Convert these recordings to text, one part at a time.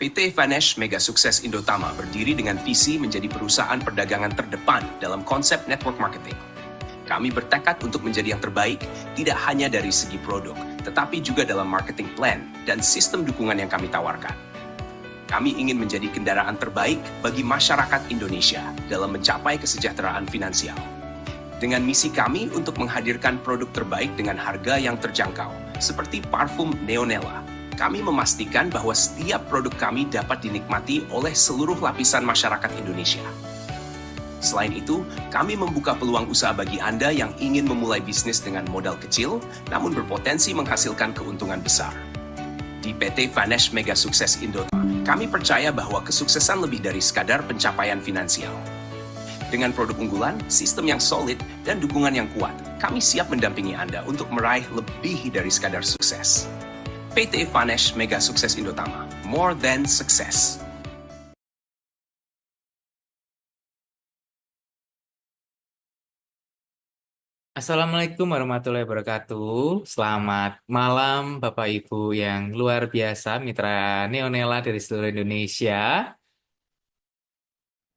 PT Vanesh Mega Sukses Indotama berdiri dengan visi menjadi perusahaan perdagangan terdepan dalam konsep network marketing. Kami bertekad untuk menjadi yang terbaik, tidak hanya dari segi produk, tetapi juga dalam marketing plan dan sistem dukungan yang kami tawarkan. Kami ingin menjadi kendaraan terbaik bagi masyarakat Indonesia dalam mencapai kesejahteraan finansial. Dengan misi kami untuk menghadirkan produk terbaik dengan harga yang terjangkau, seperti parfum Neonella, kami memastikan bahwa setiap produk kami dapat dinikmati oleh seluruh lapisan masyarakat Indonesia. Selain itu, kami membuka peluang usaha bagi Anda yang ingin memulai bisnis dengan modal kecil, namun berpotensi menghasilkan keuntungan besar. Di PT Vanesh Mega Sukses Indotama, kami percaya bahwa kesuksesan lebih dari sekadar pencapaian finansial. Dengan produk unggulan, sistem yang solid, dan dukungan yang kuat, kami siap mendampingi Anda untuk meraih lebih dari sekadar sukses. PT Vanesh Mega Sukses Indotama, more than success. Assalamualaikum warahmatullahi wabarakatuh. Selamat malam Bapak Ibu yang luar biasa, mitra Neonella dari seluruh Indonesia.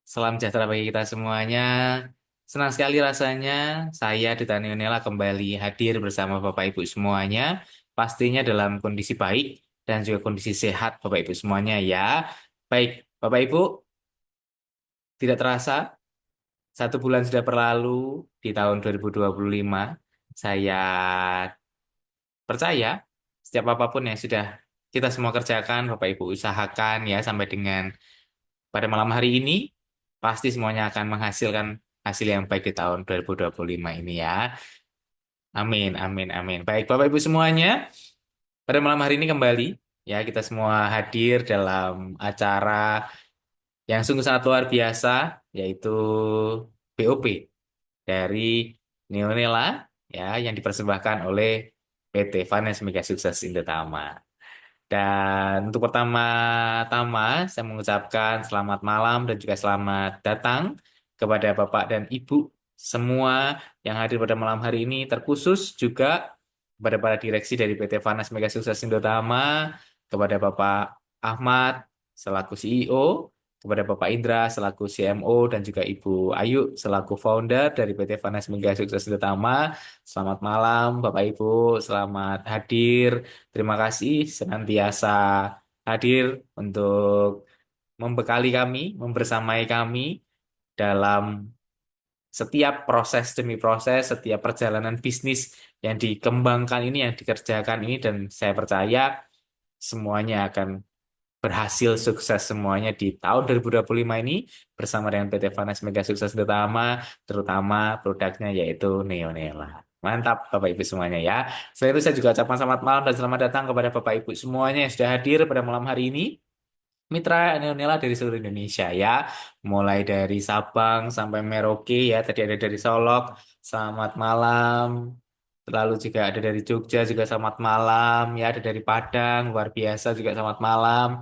Salam sejahtera bagi kita semuanya. Senang sekali rasanya saya Duta Neonella kembali hadir bersama Bapak Ibu semuanya. Pastinya dalam kondisi baik dan juga kondisi sehat Bapak Ibu semuanya ya. Baik, Bapak Ibu, tidak terasa 1 bulan sudah berlalu di tahun 2025. Saya percaya setiap apapun yang sudah kita semua kerjakan, Bapak Ibu usahakan ya sampai dengan pada malam hari ini, pasti semuanya akan menghasilkan hasil yang baik di tahun 2025 ini ya. Amin, amin, amin. Baik, Bapak Ibu semuanya, pada malam hari ini kembali ya kita semua hadir dalam acara yang sungguh sangat luar biasa, yaitu BOP dari Neonella ya yang dipersembahkan oleh PT Vanes Mega Sukses Indotama. Dan untuk pertama-tama saya mengucapkan selamat malam dan juga selamat datang kepada Bapak dan Ibu semua yang hadir pada malam hari ini, terkhusus juga kepada para direksi dari PT Vanes Mega Sukses Indotama, kepada Bapak Ahmad selaku CEO, kepada Bapak Indra selaku CMO dan juga Ibu Ayu selaku founder dari PT Vanes Mega Sukses Indotama. Selamat malam Bapak Ibu, selamat hadir. Terima kasih senantiasa hadir untuk membekali kami, membersamai kami dalam setiap proses demi proses, setiap perjalanan bisnis yang dikembangkan ini, yang dikerjakan ini, dan saya percaya semuanya akan berhasil sukses semuanya di tahun 2025 ini bersama dengan PT Vanes Mega Sukses Utama, terutama produknya yaitu Neonella. Mantap Bapak Ibu semuanya ya. Selain itu saya juga ucapkan selamat malam dan selamat datang kepada Bapak Ibu semuanya yang sudah hadir pada malam hari ini. Mitra Neonella dari seluruh Indonesia ya. Mulai dari Sabang sampai Merauke ya. Tadi ada dari Solok. Selamat malam. Lalu juga ada dari Jogja juga selamat malam ya. Ada dari Padang luar biasa juga selamat malam.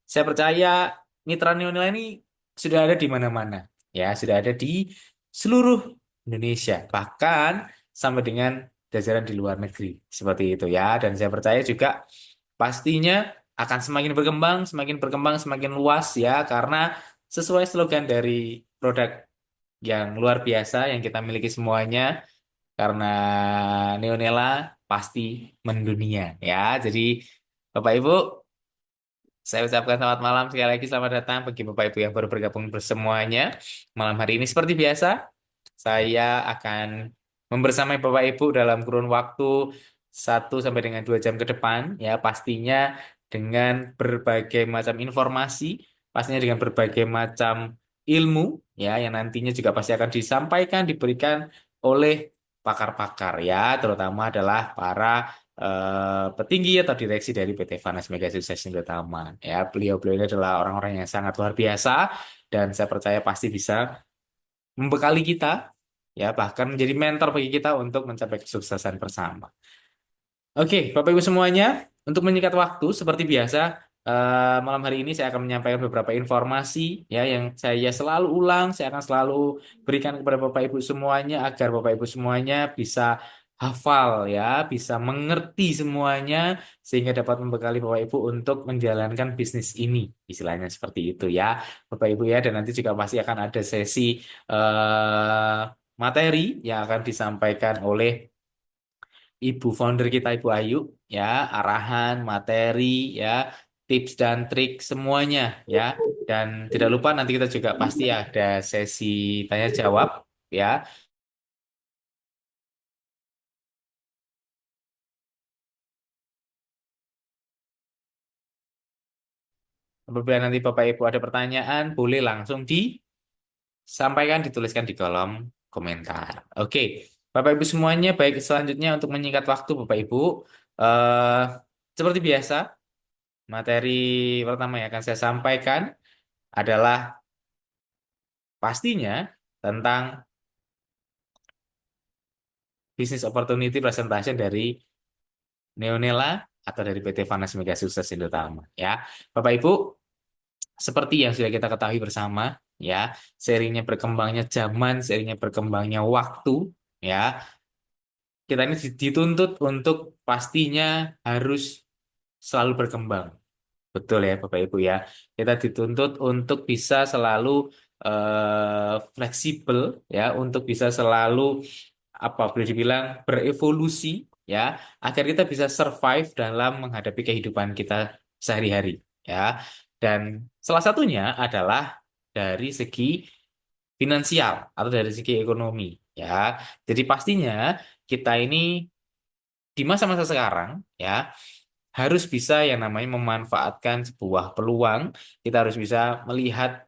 Saya percaya mitra Neonella ini sudah ada di mana-mana ya. Sudah ada di seluruh Indonesia. Bahkan sampai dengan jajaran di luar negeri. Seperti itu ya. Dan saya percaya juga pastinya akan semakin berkembang, semakin luas ya, karena sesuai slogan dari produk yang luar biasa yang kita miliki semuanya, karena Neonella pasti mendunia ya. Jadi Bapak Ibu, saya ucapkan selamat malam sekali lagi, selamat datang bagi Bapak Ibu yang baru bergabung bersemuanya. Malam hari ini seperti biasa, saya akan membersamai Bapak Ibu dalam kurun waktu 1 sampai dengan 2 jam ke depan, ya pastinya dengan berbagai macam informasi, pastinya dengan berbagai macam ilmu, ya yang nantinya juga pasti akan disampaikan, diberikan oleh pakar-pakar, ya terutama adalah para petinggi atau direksi dari PT Vanes Mega Sukses Indotama. Ya, beliau-beliau ini adalah orang-orang yang sangat luar biasa dan saya percaya pasti bisa membekali kita, ya bahkan menjadi mentor bagi kita untuk mencapai kesuksesan bersama. Oke, Bapak Ibu semuanya, untuk menyingkat waktu seperti biasa, malam hari ini saya akan menyampaikan beberapa informasi ya yang saya selalu ulang, saya akan selalu berikan kepada Bapak Ibu semuanya agar Bapak Ibu semuanya bisa hafal ya, bisa mengerti semuanya sehingga dapat membekali Bapak Ibu untuk menjalankan bisnis ini. Istilahnya seperti itu ya, Bapak Ibu ya. Dan nanti juga pasti akan ada sesi eh, materi yang akan disampaikan oleh Ibu founder kita, Ibu Ayu, ya, arahan, materi, ya, tips dan trik semuanya, ya. Dan tidak lupa nanti kita juga pasti ada sesi tanya jawab, ya. Apabila nanti Bapak Ibu ada pertanyaan, boleh langsung disampaikan, dituliskan di kolom komentar. Oke, Bapak Ibu semuanya, baik selanjutnya untuk menyingkat waktu, Bapak Ibu, eh, seperti biasa, materi pertama yang akan saya sampaikan adalah pastinya tentang business opportunity presentation dari Neonela atau dari PT Vanas Mega Sukses Indotama, ya. Bapak Ibu, seperti yang sudah kita ketahui bersama, ya, serinya berkembangnya zaman, serinya berkembangnya waktu, ya, kita ini dituntut untuk pastinya harus selalu berkembang. Betul ya Bapak Ibu ya. Kita dituntut untuk bisa selalu fleksibel ya, untuk bisa selalu apa boleh dibilang berevolusi ya, agar kita bisa survive dalam menghadapi kehidupan kita sehari-hari ya. Dan salah satunya adalah dari segi finansial atau dari segi ekonomi ya. Jadi pastinya kita ini di masa-masa sekarang ya harus bisa yang namanya memanfaatkan sebuah peluang. Kita harus bisa melihat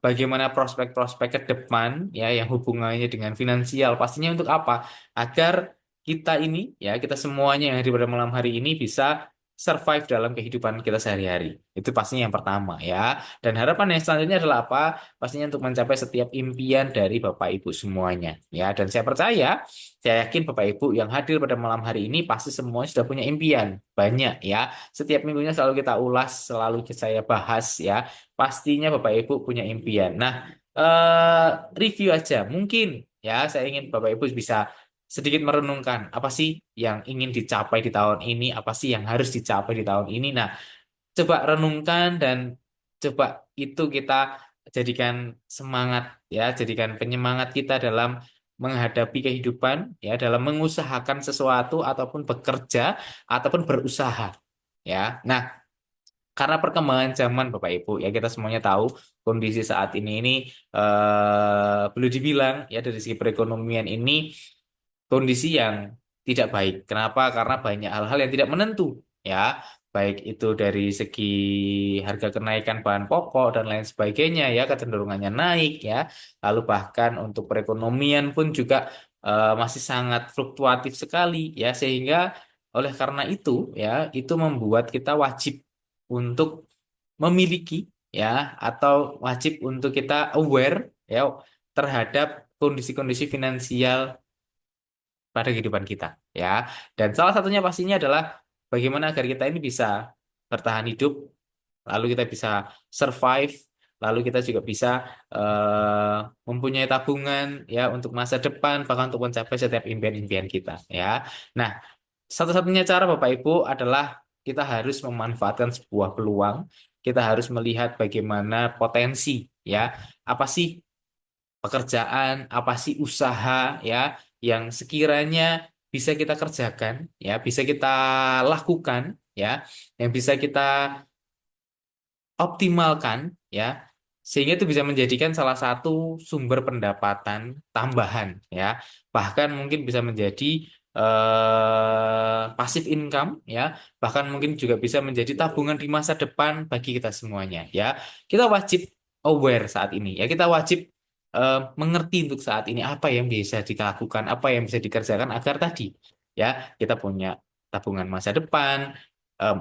bagaimana prospek-prospek ke depan ya yang hubungannya dengan finansial. Pastinya untuk apa? Agar kita ini ya kita semuanya yang hadir pada malam hari ini bisa survive dalam kehidupan kita sehari-hari. Itu pastinya yang pertama ya. Dan harapan yang selanjutnya adalah apa? Pastinya untuk mencapai setiap impian dari Bapak Ibu semuanya ya. Dan saya percaya, saya yakin Bapak Ibu yang hadir pada malam hari ini pasti semuanya sudah punya impian banyak ya. Setiap minggunya selalu kita ulas, selalu saya bahas ya. Pastinya Bapak Ibu punya impian. Nah, eh, review aja. Mungkin ya, saya ingin Bapak Ibu bisa sedikit merenungkan apa sih yang ingin dicapai di tahun ini, apa sih yang harus dicapai di tahun ini. Nah, coba renungkan dan coba itu kita jadikan semangat ya, jadikan penyemangat kita dalam menghadapi kehidupan ya, dalam mengusahakan sesuatu ataupun bekerja ataupun berusaha ya. Nah, karena perkembangan zaman Bapak Ibu ya kita semuanya tahu kondisi saat ini boleh dibilang ya dari segi perekonomian ini kondisi yang tidak baik. Kenapa? Karena banyak hal-hal yang tidak menentu, ya. Baik itu dari segi harga kenaikan bahan pokok dan lain sebagainya, ya, kecenderungannya naik, ya. Lalu bahkan untuk perekonomian pun juga masih sangat fluktuatif sekali, ya. Sehingga oleh karena itu, ya, itu membuat kita wajib untuk memiliki, ya, atau wajib untuk kita aware, ya, terhadap kondisi-kondisi finansial pada kehidupan kita ya. Dan salah satunya pastinya adalah bagaimana agar kita ini bisa bertahan hidup, lalu kita bisa survive, lalu kita juga bisa eh, mempunyai tabungan ya untuk masa depan bahkan untuk mencapai setiap impian-impian kita ya. Nah, satu-satunya cara Bapak Ibu adalah kita harus memanfaatkan sebuah peluang, kita harus melihat bagaimana potensi ya. Apa sih pekerjaan, apa sih usaha ya yang sekiranya bisa kita kerjakan ya, bisa kita lakukan ya, yang bisa kita optimalkan ya, sehingga itu bisa menjadikan salah satu sumber pendapatan tambahan ya, bahkan mungkin bisa menjadi passive income ya, bahkan mungkin juga bisa menjadi tabungan di masa depan bagi kita semuanya ya. Kita wajib aware saat ini ya, kita wajib mengerti untuk saat ini apa yang bisa dilakukan, apa yang bisa dikerjakan agar tadi ya kita punya tabungan masa depan. em,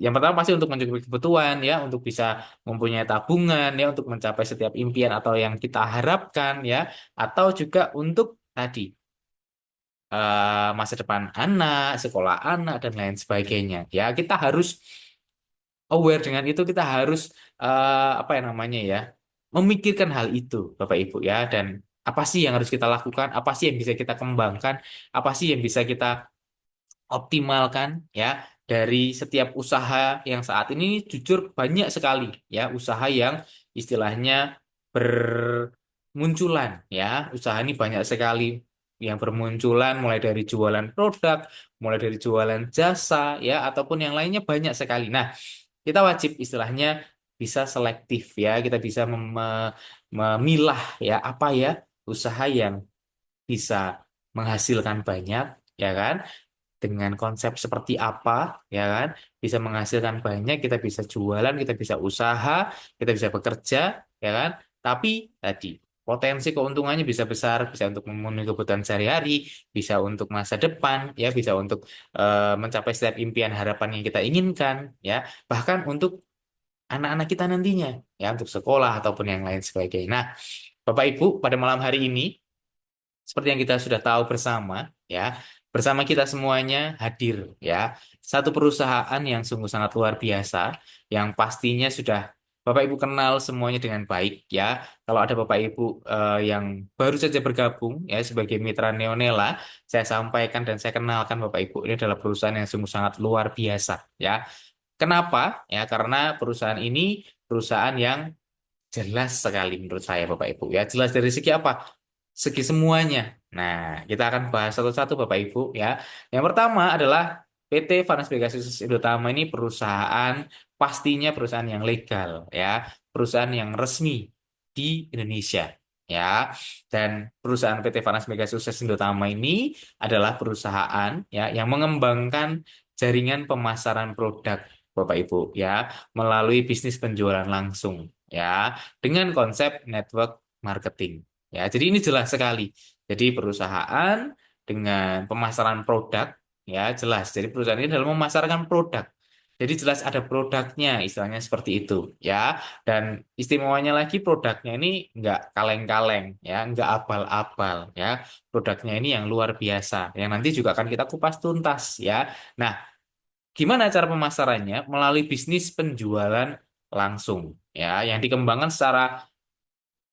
yang pertama pasti untuk mencukupi kebutuhan ya, untuk bisa mempunyai tabungan ya, untuk mencapai setiap impian atau yang kita harapkan ya, atau juga untuk tadi masa depan anak, sekolah anak dan lain sebagainya. Ya, kita harus aware dengan itu, kita harus apa yang namanya ya, memikirkan hal itu, Bapak Ibu ya, dan Apa sih yang harus kita lakukan? Apa sih yang bisa kita kembangkan? Apa sih yang bisa kita optimalkan ya dari setiap usaha yang saat ini jujur banyak sekali ya usaha yang istilahnya bermunculan ya. Usaha ini banyak sekali yang bermunculan mulai dari jualan produk, mulai dari jualan jasa ya ataupun yang lainnya banyak sekali. Nah, kita wajib istilahnya bisa selektif ya. Kita bisa memilah ya apa ya usaha yang bisa menghasilkan banyak ya kan dengan konsep seperti apa ya kan bisa menghasilkan banyak kita bisa jualan kita bisa usaha kita bisa bekerja ya kan tapi tadi potensi keuntungannya bisa besar bisa untuk memenuhi kebutuhan sehari-hari bisa untuk masa depan ya bisa untuk mencapai setiap impian harapan yang kita inginkan ya bahkan untuk anak-anak kita nantinya ya untuk sekolah ataupun yang lain sebagainya. Nah, Bapak Ibu pada malam hari ini seperti yang kita sudah tahu bersama, ya, bersama kita semuanya hadir, ya, satu perusahaan yang sungguh sangat luar biasa, yang pastinya sudah Bapak Ibu kenal semuanya dengan baik, ya. Kalau ada Bapak Ibu yang baru saja bergabung, ya, sebagai mitra Neonela, saya sampaikan dan saya kenalkan Bapak Ibu ini adalah perusahaan yang sungguh sangat luar biasa, ya. Kenapa? Ya, karena perusahaan ini perusahaan yang jelas sekali menurut saya Bapak Ibu ya. Jelas dari segi apa? Segi semuanya. Nah, kita akan bahas satu-satu Bapak Ibu ya. Yang pertama adalah PT Vanas Pegasus Indotama ini perusahaan pastinya perusahaan yang legal ya, perusahaan yang resmi di Indonesia ya. Dan perusahaan PT Vanas Mega Sukses Indotama ini adalah perusahaan ya yang mengembangkan jaringan pemasaran produk Bapak Ibu ya melalui bisnis penjualan langsung ya dengan konsep network marketing. Ya, jadi ini jelas sekali. Jadi perusahaan dengan pemasaran produk, ya jelas. Jadi perusahaan ini dalam memasarkan produk. Jadi jelas ada produknya, istilahnya seperti itu, ya. Dan istimewanya lagi produknya ini nggak kaleng-kaleng, ya, nggak abal-abal, ya. Produknya ini yang luar biasa, yang nanti juga akan kita kupas tuntas, ya. Nah, gimana cara pemasarannya? Melalui bisnis penjualan langsung, ya, yang dikembangkan secara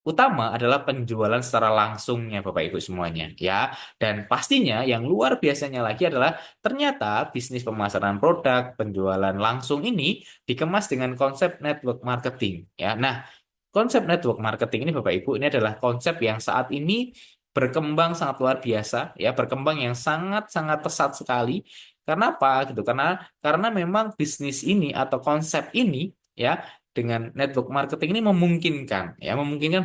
utama adalah penjualan secara langsungnya Bapak Ibu semuanya ya. Dan pastinya yang luar biasanya lagi adalah ternyata bisnis pemasaran produk penjualan langsung ini dikemas dengan konsep network marketing ya. Nah, konsep network marketing ini Bapak Ibu ini adalah konsep yang saat ini berkembang sangat luar biasa ya, berkembang yang sangat-sangat pesat sekali. Karena apa gitu? Karena memang bisnis ini atau konsep ini ya dengan network marketing ini memungkinkan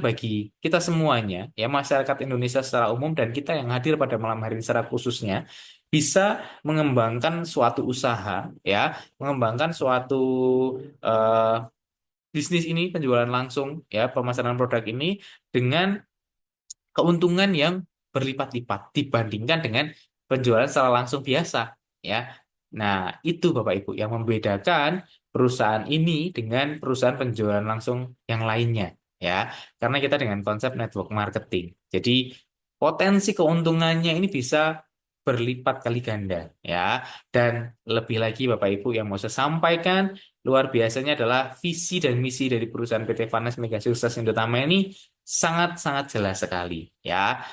bagi kita semuanya, ya masyarakat Indonesia secara umum dan kita yang hadir pada malam hari ini secara khususnya bisa mengembangkan suatu usaha, ya, mengembangkan suatu eh, bisnis ini penjualan langsung, ya, pemasaran produk ini dengan keuntungan yang berlipat-lipat dibandingkan dengan penjualan secara langsung biasa, ya. Nah, itu Bapak Ibu yang membedakan perusahaan ini dengan perusahaan penjualan langsung yang lainnya, ya. Karena kita dengan konsep network marketing. Jadi, potensi keuntungannya ini bisa berlipat kali ganda, ya. Dan lebih lagi Bapak Ibu yang mau saya sampaikan, luar biasanya adalah visi dan misi dari perusahaan PT Vanes Mega Sukses Indotama ini sangat-sangat jelas sekali ya.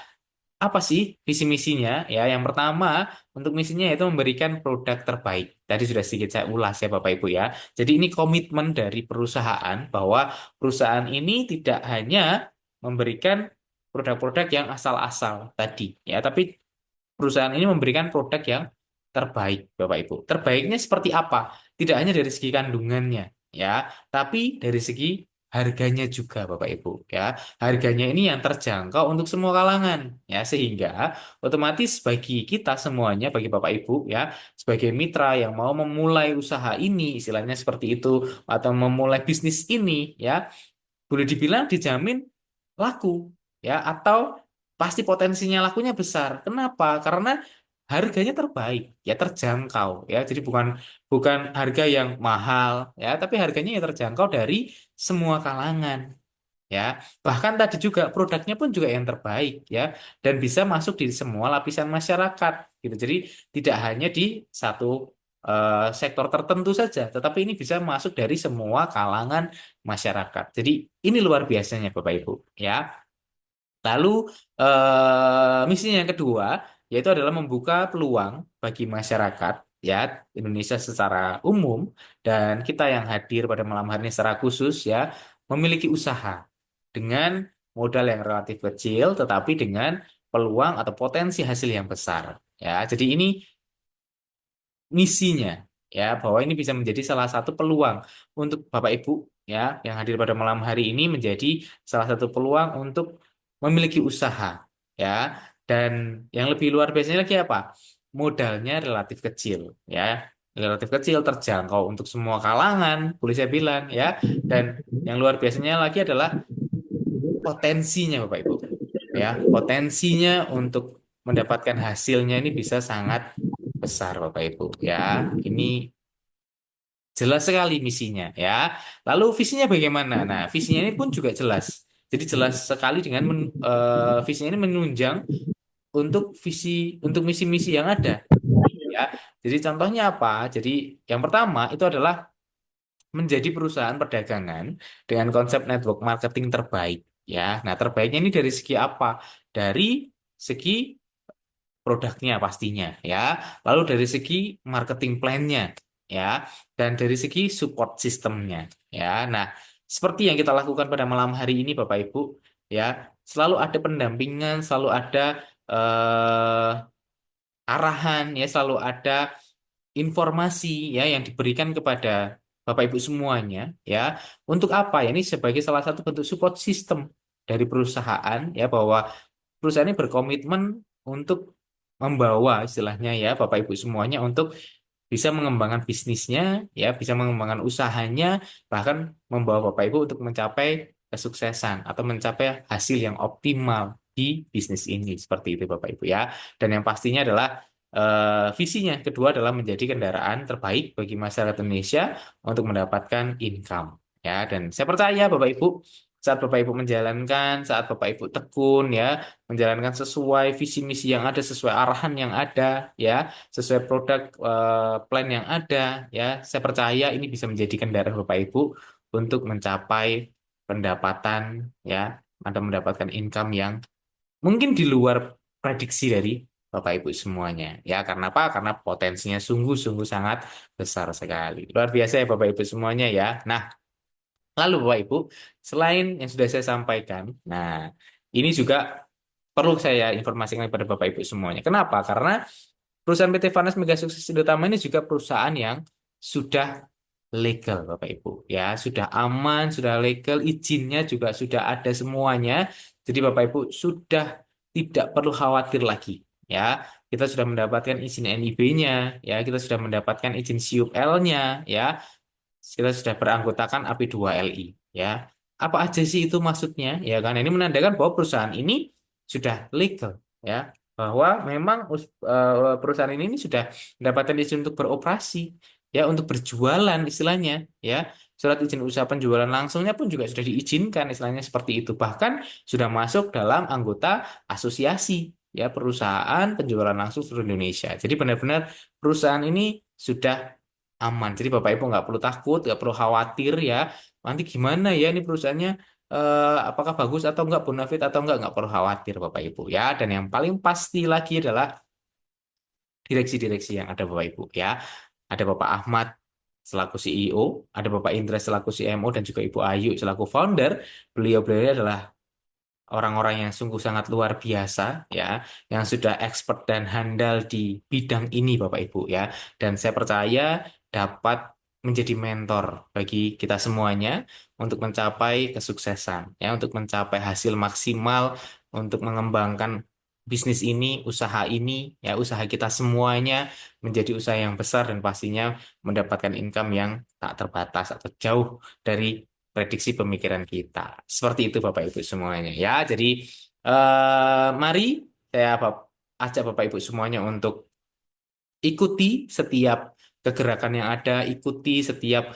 Apa sih visi misinya? Ya, yang pertama untuk misinya yaitu memberikan produk terbaik. Tadi sudah sedikit saya ulas ya Bapak Ibu ya. Jadi ini komitmen dari perusahaan bahwa perusahaan ini tidak hanya memberikan produk-produk yang asal-asal tadi ya, tapi perusahaan ini memberikan produk yang terbaik, Bapak Ibu. Terbaiknya seperti apa? Tidak hanya dari segi kandungannya, ya, tapi dari segi harganya juga, Bapak Ibu, ya. Harganya ini yang terjangkau untuk semua kalangan, ya, sehingga otomatis bagi kita semuanya, bagi Bapak Ibu, ya, sebagai mitra yang mau memulai usaha ini, istilahnya seperti itu, atau memulai bisnis ini, ya, boleh dibilang dijamin laku ya atau pasti potensinya lakunya besar. Kenapa? Karena harganya terbaik, ya terjangkau ya. Jadi bukan bukan harga yang mahal ya, tapi harganya yang terjangkau dari semua kalangan ya. Bahkan tadi juga produknya pun juga yang terbaik ya dan bisa masuk di semua lapisan masyarakat gitu. Jadi tidak hanya di satu sektor tertentu saja, tetapi ini bisa masuk dari semua kalangan masyarakat. Jadi ini luar biasanya Bapak Ibu ya. Lalu misinya yang kedua yaitu adalah membuka peluang bagi masyarakat ya Indonesia secara umum dan kita yang hadir pada malam hari ini secara khusus ya memiliki usaha dengan modal yang relatif kecil tetapi dengan peluang atau potensi hasil yang besar ya. Jadi ini misinya ya bahwa ini bisa menjadi salah satu peluang untuk Bapak Ibu ya yang hadir pada malam hari ini menjadi salah satu peluang untuk memiliki usaha ya dan yang lebih luar biasanya lagi apa? Modalnya relatif kecil ya. Relatif kecil terjangkau untuk semua kalangan, boleh saya bilang ya. Dan yang luar biasanya lagi adalah potensinya Bapak Ibu. Ya, potensinya untuk mendapatkan hasilnya ini bisa sangat besar Bapak Ibu ya. Ini jelas sekali misinya ya. Lalu visinya bagaimana? Nah, visinya ini pun juga jelas. Jadi jelas sekali dengan visinya ini menunjang untuk untuk misi-misi yang ada ya. Jadi contohnya apa? Jadi yang pertama itu adalah menjadi perusahaan perdagangan dengan konsep network marketing terbaik ya. Nah, terbaiknya ini dari segi apa? Dari segi produknya pastinya ya. Lalu dari segi marketing plan-nya ya dan dari segi support sistemnya ya. Nah, seperti yang kita lakukan pada malam hari ini Bapak Ibu ya, selalu ada pendampingan, selalu ada arahan ya, selalu ada informasi ya yang diberikan kepada Bapak Ibu semuanya ya. Untuk apa? Ya, ini sebagai salah satu bentuk support system dari perusahaan ya bahwa perusahaan ini berkomitmen untuk membawa istilahnya ya Bapak Ibu semuanya untuk bisa mengembangkan bisnisnya ya, bisa mengembangkan usahanya, bahkan membawa Bapak Ibu untuk mencapai kesuksesan atau mencapai hasil yang optimal di bisnis ini seperti itu Bapak Ibu ya. Dan yang pastinya adalah visinya kedua adalah menjadi kendaraan terbaik bagi masyarakat Indonesia untuk mendapatkan income ya. Dan saya percaya Bapak Ibu saat Bapak Ibu menjalankan, saat Bapak Ibu tekun ya, menjalankan sesuai visi misi yang ada, sesuai arahan yang ada ya, sesuai produk plan yang ada ya. Saya percaya ini bisa menjadi kendaraan Bapak Ibu untuk mencapai pendapatan ya atau mendapatkan income yang mungkin di luar prediksi dari Bapak Ibu semuanya. Ya, karena apa? Karena potensinya sungguh-sungguh sangat besar sekali. Luar biasa ya Bapak Ibu semuanya ya. Nah, lalu Bapak Ibu, selain yang sudah saya sampaikan, nah ini juga perlu saya informasikan kepada Bapak Ibu semuanya. Kenapa? Karena perusahaan PT Vanas Mega Sukses Indotama ini juga perusahaan yang sudah legal, Bapak Ibu. Ya, sudah aman, sudah legal, izinnya juga sudah ada semuanya. Jadi Bapak Ibu sudah tidak perlu khawatir lagi. Ya, kita sudah mendapatkan izin NIB-nya, ya, kita sudah mendapatkan izin CUP-L-nya, ya, kita sudah beranggotakan AP2LI, ya. Apa aja sih itu maksudnya? Ya kan, ini menandakan bahwa perusahaan ini sudah legal, ya, bahwa memang perusahaan ini sudah mendapatkan izin untuk beroperasi, ya, untuk berjualan istilahnya, ya. Surat izin usaha penjualan langsungnya pun juga sudah diizinkan, istilahnya seperti itu. Bahkan sudah masuk dalam anggota asosiasi, ya, perusahaan penjualan langsung seluruh Indonesia. Jadi benar-benar perusahaan ini sudah aman. Jadi Bapak Ibu nggak perlu takut, nggak perlu khawatir ya. Nanti gimana ya ini perusahaannya apakah bagus atau enggak, bonafit atau enggak perlu khawatir Bapak Ibu ya. Dan yang paling pasti lagi adalah direksi-direksi yang ada Bapak Ibu ya. Ada Bapak Ahmad selaku CEO, ada Bapak Indra selaku CMO dan juga Ibu Ayu selaku founder. Beliau-beliau adalah orang-orang yang sungguh sangat luar biasa ya, yang sudah expert dan handal di bidang ini Bapak Ibu ya. Dan saya percaya dapat menjadi mentor bagi kita semuanya untuk mencapai kesuksesan ya, untuk mencapai hasil maksimal untuk mengembangkan bisnis ini, usaha ini ya, usaha kita semuanya menjadi usaha yang besar dan pastinya mendapatkan income yang tak terbatas atau jauh dari prediksi pemikiran kita. Seperti itu Bapak Ibu semuanya ya. Jadi mari saya ajak Bapak Ibu semuanya untuk ikuti setiap kegerakan yang ada, ikuti setiap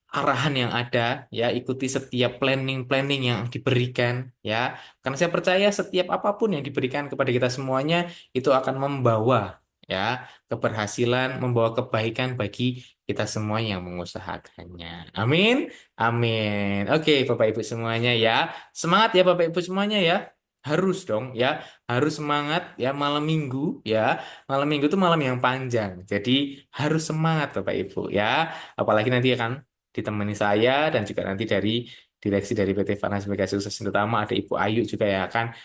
arahan yang ada, ya, ikuti setiap planning-planning yang diberikan, ya. Karena saya percaya setiap apapun yang diberikan kepada kita semuanya itu akan membawa, ya, keberhasilan, membawa kebaikan bagi kita semua yang mengusahakannya. Amin, amin. Oke, Bapak Ibu semuanya ya, semangat ya Bapak Ibu semuanya ya. harus dong ya, harus semangat ya malam minggu ya. Malam minggu itu malam yang panjang. Jadi harus semangat Bapak Ibu ya. Apalagi nanti akan ditemani saya dan juga nanti dari direksi dari PT Farnas Mega Sukses Utama ada Ibu Ayu juga yang akan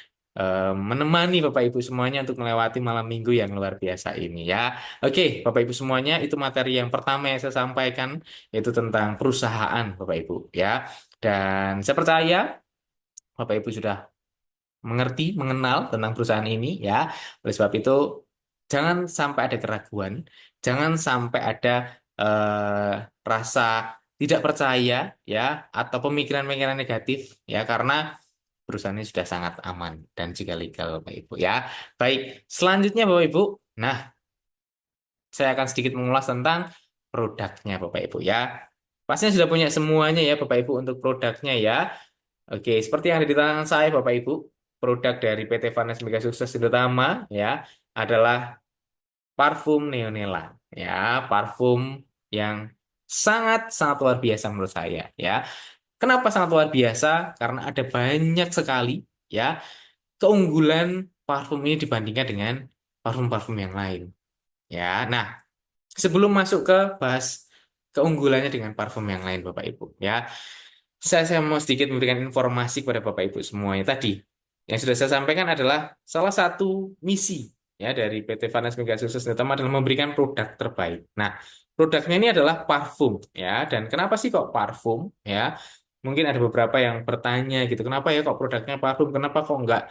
menemani Bapak Ibu semuanya untuk melewati malam minggu yang luar biasa ini ya. Oke, Bapak Ibu semuanya, itu materi yang pertama yang saya sampaikan yaitu tentang perusahaan Bapak Ibu ya. Dan saya percaya Bapak Ibu sudah mengerti, mengenal tentang perusahaan ini ya. Oleh sebab itu, jangan sampai ada keraguan, jangan sampai ada rasa tidak percaya ya atau pemikiran-pemikiran negatif ya karena perusahaan ini sudah sangat aman dan juga legal Bapak Ibu ya. Baik, selanjutnya Bapak Ibu. Nah, saya akan sedikit mengulas tentang produknya Bapak Ibu ya. Pastinya sudah punya semuanya ya Bapak Ibu untuk produknya ya. Oke, seperti yang ada di tangan saya, Bapak Ibu, produk dari PT Vanes Mega Sukses Utama ya adalah parfum Neonella ya, parfum yang sangat sangat luar biasa menurut saya ya. Kenapa sangat luar biasa? Karena ada banyak sekali ya keunggulan parfum ini dibandingkan dengan parfum-parfum yang lain ya. Nah, sebelum masuk ke bahas keunggulannya dengan parfum yang lain, Bapak Ibu ya. Saya mau sedikit memberikan informasi kepada Bapak Ibu semuanya tadi. Yang sudah saya sampaikan adalah salah satu misi ya dari PT Vanas Mega Sukses terutama adalah memberikan produk terbaik. Nah, produknya ini adalah parfum ya. Dan kenapa sih kok parfum ya? Mungkin ada beberapa yang bertanya gitu, kenapa ya kok produknya parfum? Kenapa kok enggak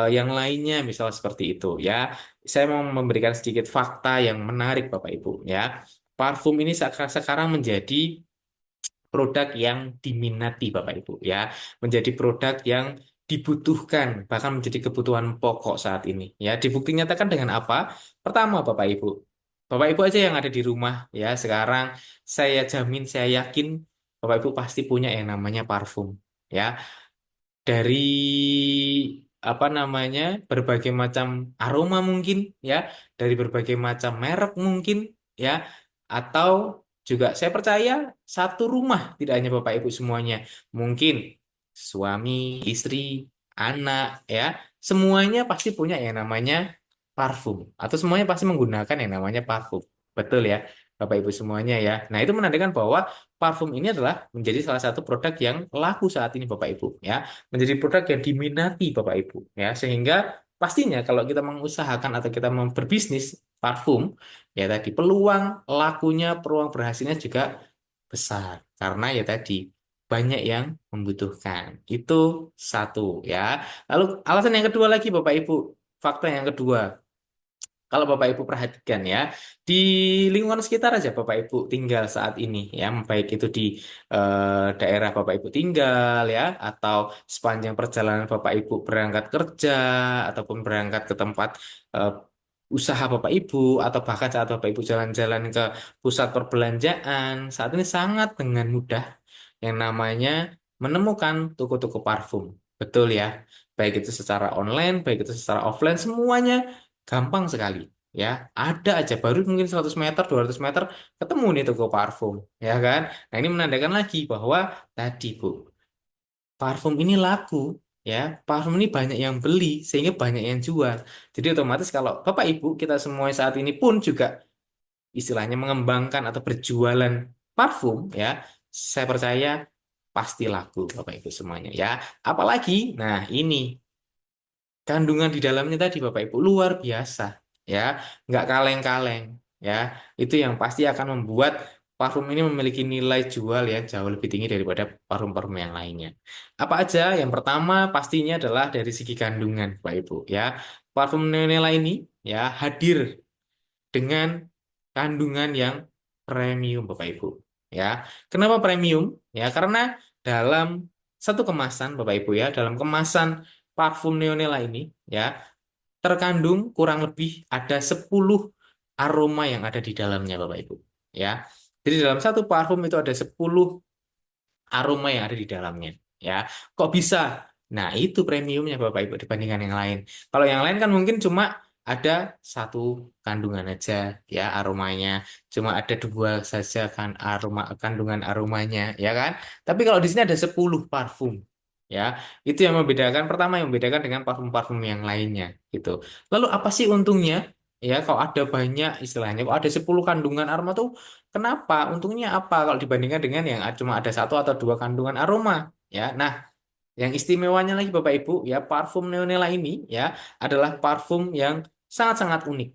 yang lainnya misal seperti itu ya? Saya mau memberikan sedikit fakta yang menarik Bapak Ibu ya. Parfum ini sekarang menjadi produk yang diminati Bapak Ibu ya, menjadi produk yang dibutuhkan bahkan menjadi kebutuhan pokok saat ini ya. Dibukti nyatakan dengan apa? Pertama Bapak Ibu. Bapak Ibu aja yang ada di rumah ya sekarang saya jamin saya yakin Bapak Ibu pasti punya yang namanya parfum ya. Dari apa namanya berbagai macam aroma mungkin ya, dari berbagai macam merek mungkin ya, atau juga saya percaya satu rumah tidak hanya Bapak Ibu semuanya, mungkin suami, istri, anak ya, semuanya pasti punya yang namanya parfum atau semuanya pasti menggunakan yang namanya parfum. Betul ya, Bapak Ibu semuanya ya. Nah, itu menandakan bahwa parfum ini adalah menjadi salah satu produk yang laku saat ini Bapak Ibu ya, menjadi produk yang diminati Bapak Ibu ya, sehingga pastinya kalau kita mengusahakan atau kita mau berbisnis parfum ya tadi peluang lakunya, peluang berhasilnya juga besar karena ya tadi banyak yang membutuhkan. Itu satu ya. Lalu alasan yang kedua lagi Bapak Ibu, fakta yang kedua. Kalau Bapak Ibu perhatikan ya, di lingkungan sekitar aja Bapak Ibu tinggal saat ini ya, baik itu di daerah Bapak Ibu tinggal ya, atau sepanjang perjalanan Bapak Ibu berangkat kerja ataupun berangkat ke tempat eh, usaha Bapak Ibu, atau bahkan saat Bapak Ibu jalan-jalan ke pusat perbelanjaan, saat ini sangat dengan mudah yang namanya menemukan toko-toko parfum. Betul ya, baik itu secara online, baik itu secara offline, semuanya gampang sekali ya. Ada aja baru mungkin 100 meter, 200 meter ketemu nih toko parfum ya kan. Nah, ini menandakan lagi bahwa tadi Bu, parfum ini laku ya. Parfum ini banyak yang beli sehingga banyak yang jual. Jadi otomatis kalau Bapak Ibu kita semua saat ini pun juga istilahnya mengembangkan atau berjualan parfum ya, saya percaya pasti laku Bapak Ibu semuanya ya. Apalagi nah ini kandungan di dalamnya tadi Bapak Ibu luar biasa ya, nggak kaleng-kaleng ya. Itu yang pasti akan membuat parfum ini memiliki nilai jual yang jauh lebih tinggi daripada parfum-parfum yang lainnya. Apa aja? Yang pertama pastinya adalah dari segi kandungan Bapak Ibu ya. Parfum Neonella ini ya hadir dengan kandungan yang premium Bapak Ibu ya. Kenapa premium? Ya karena dalam satu kemasan Bapak Ibu ya, dalam kemasan parfum Neonella ini ya terkandung kurang lebih ada 10 aroma yang ada di dalamnya Bapak Ibu ya. Jadi dalam satu parfum itu ada 10 aroma yang ada di dalamnya ya. Kok bisa? Nah, itu premiumnya Bapak Ibu dibandingkan yang lain. Kalau yang lain kan mungkin cuma ada satu kandungan aja ya aromanya, cuma ada dua saja kan aroma kandungan aromanya ya kan. Tapi kalau di sini ada 10 parfum ya. Itu yang membedakan pertama yang membedakan dengan parfum-parfum yang lainnya gitu. Lalu apa sih untungnya? Ya, kalau ada banyak istilahnya, kalau ada 10 kandungan aroma tuh kenapa? Untungnya apa kalau dibandingkan dengan yang cuma ada satu atau dua kandungan aroma? Ya, nah yang istimewanya lagi Bapak Ibu, ya parfum Neonella ini ya adalah parfum yang sangat-sangat unik.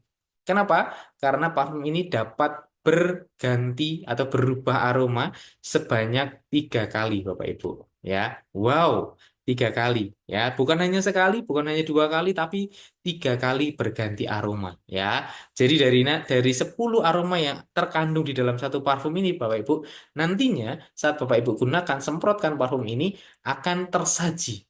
Kenapa? Karena parfum ini dapat berganti atau berubah aroma sebanyak 3 kali Bapak Ibu. Ya, wow, 3 kali. Ya, bukan hanya sekali, bukan hanya 2 kali, tapi 3 kali berganti aroma. Ya, jadi dari 10 aroma yang terkandung di dalam satu parfum ini Bapak Ibu, nantinya saat Bapak Ibu gunakan semprotkan parfum ini akan tersaji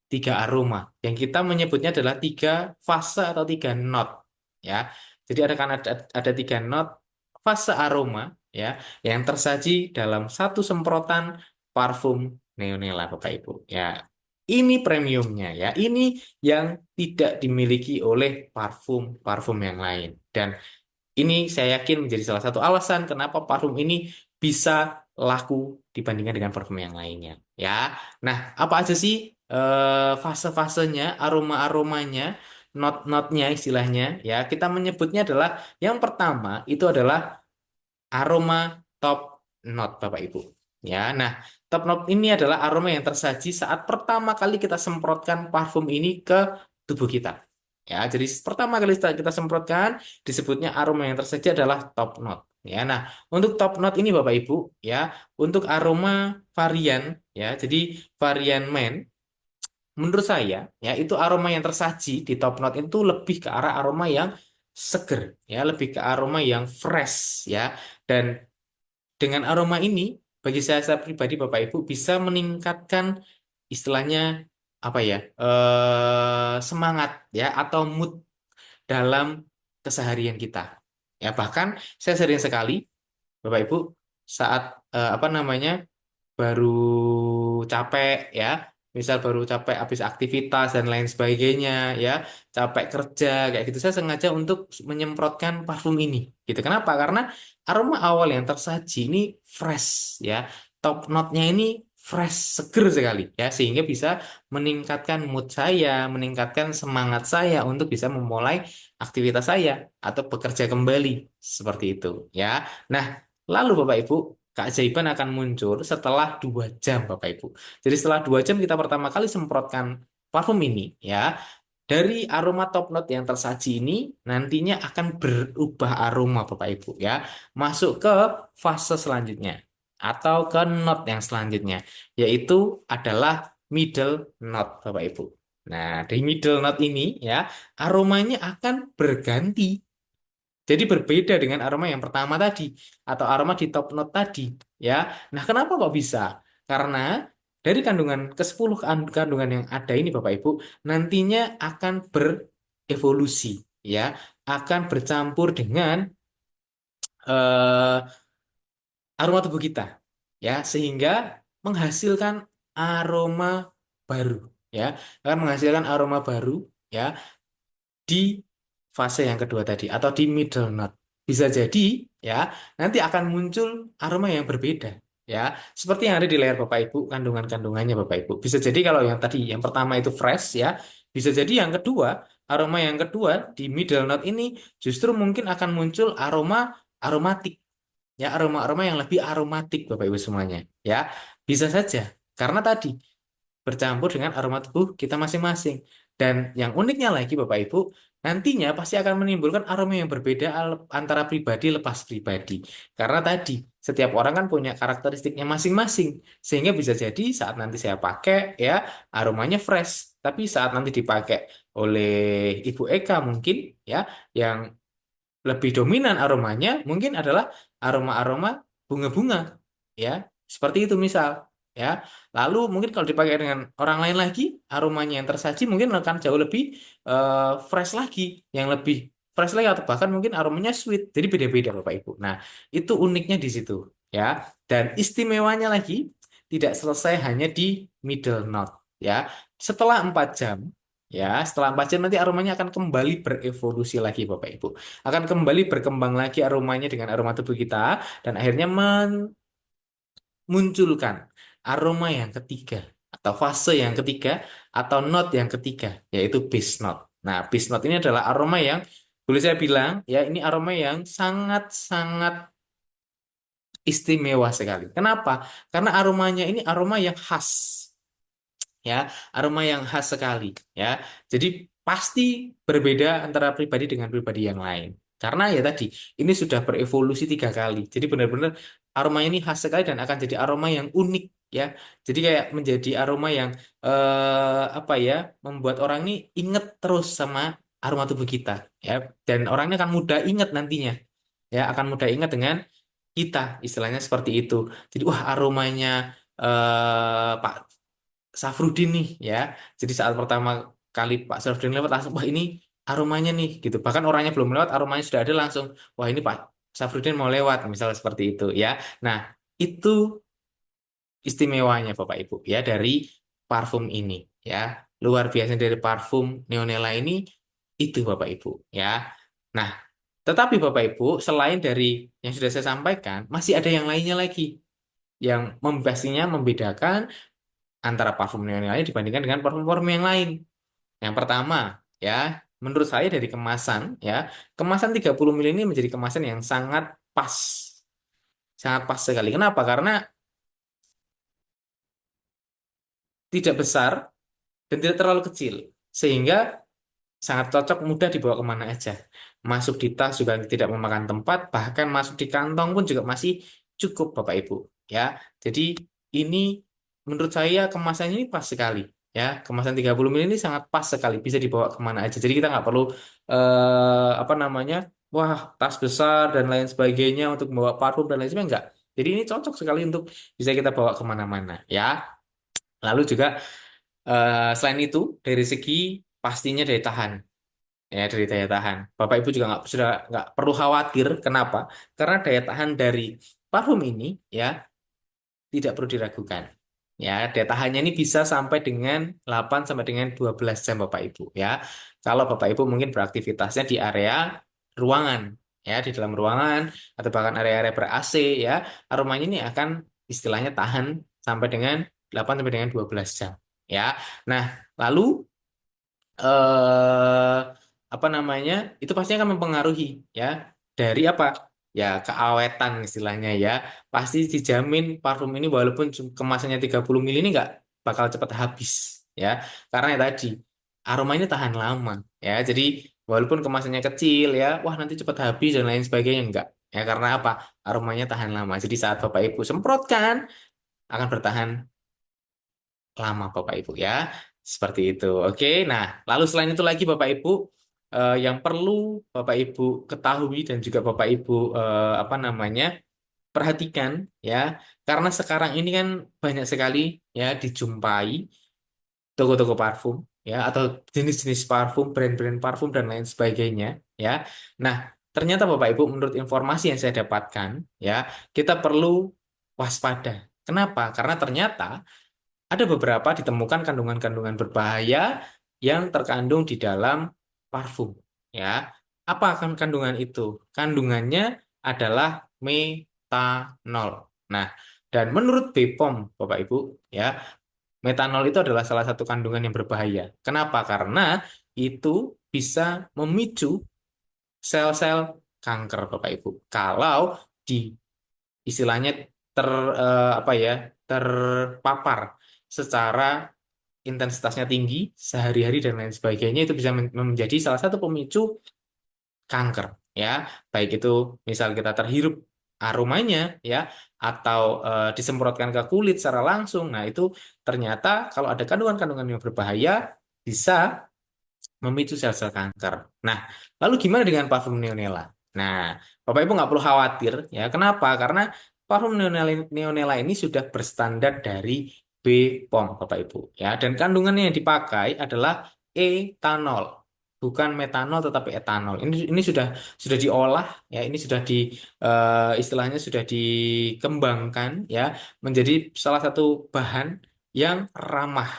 3 aroma yang kita menyebutnya adalah 3 fase atau 3 not ya. Jadi ada 3 not fase aroma ya yang tersaji dalam satu semprotan parfum Neonella Bapak Ibu ya. Ini premiumnya ya. Ini yang tidak dimiliki oleh parfum-parfum yang lain. Dan ini saya yakin menjadi salah satu alasan kenapa parfum ini bisa laku dibandingkan dengan parfum yang lainnya. Ya, nah apa aja sih fase-fasenya, aroma-aromanya, not-notnya istilahnya? Ya, kita menyebutnya adalah yang pertama itu adalah aroma top note, Bapak Ibu. Ya, nah top note ini adalah aroma yang tersaji saat pertama kali kita semprotkan parfum ini ke tubuh kita. Ya, jadi pertama kali kita semprotkan disebutnya aroma yang tersaji adalah top note. Ya, nah untuk top note ini Bapak Ibu, ya untuk aroma varian, ya jadi varian men menurut saya, ya itu aroma yang tersaji di top note itu lebih ke arah aroma yang seger, ya lebih ke aroma yang fresh, ya. Dan dengan aroma ini, bagi saya pribadi, Bapak Ibu bisa meningkatkan istilahnya apa ya, semangat, ya atau mood dalam keseharian kita. Ya bahkan saya sering sekali, Bapak Ibu, saat apa namanya baru capek ya, misal baru capek habis aktivitas dan lain sebagainya ya, capek kerja kayak gitu, saya sengaja untuk menyemprotkan parfum ini. Gitu. Kenapa? Karena aroma awal yang tersaji ini fresh ya, top note-nya ini fresh, seger sekali ya, sehingga bisa meningkatkan mood saya, meningkatkan semangat saya untuk bisa memulai aktivitas saya atau bekerja kembali seperti itu ya. Nah, lalu Bapak Ibu, keajaiban akan muncul setelah 2 jam, Bapak Ibu. Jadi setelah 2 jam kita pertama kali semprotkan parfum ini, ya, dari aroma top note yang tersaji ini nantinya akan berubah aroma, Bapak Ibu, ya, masuk ke fase selanjutnya atau ke note yang selanjutnya, yaitu adalah middle note, Bapak Ibu. Nah, di middle note ini, ya, aromanya akan berganti jadi berbeda dengan aroma yang pertama tadi atau aroma di top note tadi, ya. Nah, kenapa kok bisa? Karena dari kandungan ke-10 kandungan yang ada ini Bapak Ibu nantinya akan berevolusi, ya, akan bercampur dengan eh, aroma tubuh kita, ya, sehingga menghasilkan aroma baru, ya, akan menghasilkan aroma baru, ya, di fase yang kedua tadi atau di middle note. Bisa jadi ya nanti akan muncul aroma yang berbeda ya. Seperti yang ada di layar Bapak Ibu kandungan-kandungannya Bapak Ibu. Bisa jadi kalau yang tadi yang pertama itu fresh ya, bisa jadi yang kedua aroma yang kedua di middle note ini justru mungkin akan muncul aroma aromatik ya, aroma-aroma yang lebih aromatik Bapak Ibu semuanya ya. Bisa saja karena tadi bercampur dengan aroma tubuh kita masing-masing. Dan yang uniknya lagi Bapak Ibu, nantinya pasti akan menimbulkan aroma yang berbeda antara pribadi lepas pribadi. Karena tadi, setiap orang kan punya karakteristiknya masing-masing. Sehingga bisa jadi saat nanti saya pakai, ya aromanya fresh. Tapi saat nanti dipakai oleh Ibu Eka mungkin, ya yang lebih dominan aromanya mungkin adalah aroma-aroma bunga-bunga ya seperti itu misal ya lalu mungkin kalau dipakai dengan orang lain lagi aromanya yang tersaji mungkin akan jauh lebih fresh lagi yang lebih fresh lagi atau bahkan mungkin aromanya sweet jadi beda-beda Bapak Ibu. Nah itu uniknya di situ ya dan istimewanya lagi tidak selesai hanya di middle note ya setelah 4 jam. Ya, setelah 4 jam nanti aromanya akan kembali berevolusi lagi, Bapak Ibu. Akan kembali berkembang lagi aromanya dengan aroma tubuh kita, dan akhirnya memunculkan aroma yang ketiga. atau fase yang ketiga atau note yang ketiga, yaitu base note. Nah, base note ini adalah aroma yang boleh saya bilang ya ini aroma yang sangat-sangat istimewa sekali. Kenapa? Karena aromanya ini aroma yang khas, ya, aroma yang khas sekali, ya. Jadi pasti berbeda antara pribadi dengan pribadi yang lain. Karena ya tadi ini sudah berevolusi 3 kali. Jadi benar-benar aroma ini khas sekali dan akan jadi aroma yang unik, ya. Jadi kayak menjadi aroma yang apa ya, membuat orang ini inget terus sama aroma tubuh kita, ya. Dan orangnya akan mudah ingat nantinya, ya, akan mudah ingat dengan kita, istilahnya seperti itu. Jadi wah aromanya Pak Safrudin nih, ya. Jadi saat pertama kali Pak Safrudin lewat langsung wah ini aromanya nih gitu. Bahkan orangnya belum lewat aromanya sudah ada langsung wah ini Pak Safrudin mau lewat misalnya seperti itu, ya. Nah, itu istimewanya Bapak Ibu ya dari parfum ini, ya. Luar biasa dari parfum Neonella ini itu Bapak Ibu, ya. Nah, tetapi Bapak Ibu selain dari yang sudah saya sampaikan masih ada yang lainnya lagi yang pastinya membedakan antara parfum Neonella ini dibandingkan dengan parfum-parfum yang lain. Yang pertama, ya, menurut saya dari kemasan, ya, kemasan 30 ml ini menjadi kemasan yang sangat pas. Sangat pas sekali. Kenapa? Karena tidak besar dan tidak terlalu kecil. Sehingga sangat cocok, mudah dibawa kemana aja. Masuk di tas juga tidak memakan tempat, bahkan masuk di kantong pun juga masih cukup, Bapak Ibu. Ya, jadi ini menurut saya kemasannya ini pas sekali. Ya, kemasan 30 ml ini sangat pas sekali, bisa dibawa kemana aja. Jadi kita nggak perlu apa namanya, wah tas besar dan lain sebagainya untuk membawa parfum dan lain sebagainya enggak. Jadi ini cocok sekali untuk bisa kita bawa kemana-mana. Ya, lalu juga selain itu dari segi pastinya daya tahan, ya, dari daya tahan. Bapak Ibu juga sudah nggak perlu khawatir. Kenapa? Karena daya tahan dari parfum ini, ya, tidak perlu diragukan. Ya, daya tahannya ini bisa sampai dengan 8 sampai dengan 12 jam Bapak Ibu, ya. Kalau Bapak Ibu mungkin beraktivitasnya di area ruangan, ya, di dalam ruangan atau bahkan area-area ber-AC, ya, aromanya ini akan istilahnya tahan sampai dengan 8 sampai dengan 12 jam, ya. Nah, lalu eh apa namanya? Itu pasti akan mempengaruhi, ya, dari apa? Ya, keawetan istilahnya, ya. Pasti dijamin parfum ini walaupun kemasannya 30 ml ini nggak bakal cepat habis, ya. Karena ya tadi aromanya tahan lama, ya. Jadi walaupun kemasannya kecil, ya, wah nanti cepat habis dan lain sebagainya enggak. Ya, karena apa? Aromanya tahan lama. Jadi saat Bapak Ibu semprotkan akan bertahan lama Bapak Ibu, ya. Seperti itu. Oke. Nah, lalu selain itu lagi Bapak Ibu yang perlu Bapak Ibu ketahui dan juga Bapak Ibu apa namanya? Perhatikan, ya. Karena sekarang ini kan banyak sekali, ya, dijumpai toko-toko parfum, ya, atau jenis-jenis parfum, brand-brand parfum dan lain sebagainya, ya. Nah, ternyata Bapak Ibu menurut informasi yang saya dapatkan, ya, kita perlu waspada. Kenapa? Karena ternyata ada beberapa ditemukan kandungan-kandungan berbahaya yang terkandung di dalam parfum. Ya, apa akan kandungan itu? Kandungannya adalah metanol. Nah, dan menurut BPOM, Bapak Ibu, ya, metanol itu adalah salah satu kandungan yang berbahaya. Kenapa? Karena itu bisa memicu sel-sel kanker, Bapak Ibu. Kalau di istilahnya apa ya, terpapar secara intensitasnya tinggi sehari-hari dan lain sebagainya, itu bisa menjadi salah satu pemicu kanker, ya, baik itu misal kita terhirup aromanya, ya, atau disemprotkan ke kulit secara langsung. Nah, itu ternyata kalau ada kandungan-kandungan yang berbahaya bisa memicu sel-sel kanker. Nah, lalu gimana dengan parfum Neonella? Nah, Bapak Ibu nggak perlu khawatir, ya. Kenapa? Karena parfum Neonella ini sudah berstandar dari BPOM, Bapak Ibu, ya. Dan kandungannya yang dipakai adalah etanol, bukan metanol tetapi etanol. Ini sudah diolah, ya. Ini sudah istilahnya sudah dikembangkan, ya, menjadi salah satu bahan yang ramah,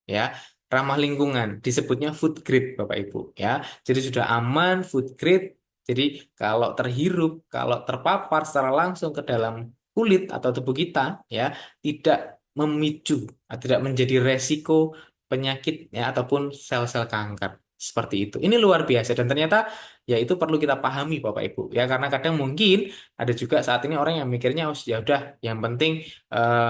ya, ramah lingkungan, disebutnya food grade Bapak Ibu, ya. Jadi sudah aman, food grade. Jadi kalau terhirup, kalau terpapar secara langsung ke dalam kulit atau tubuh kita, ya, tidak memicu atau tidak menjadi resiko penyakit ya ataupun sel-sel kanker seperti itu. Ini luar biasa dan ternyata ya itu perlu kita pahami Bapak Ibu ya karena kadang mungkin ada juga saat ini orang yang mikirnya oh ya udah yang penting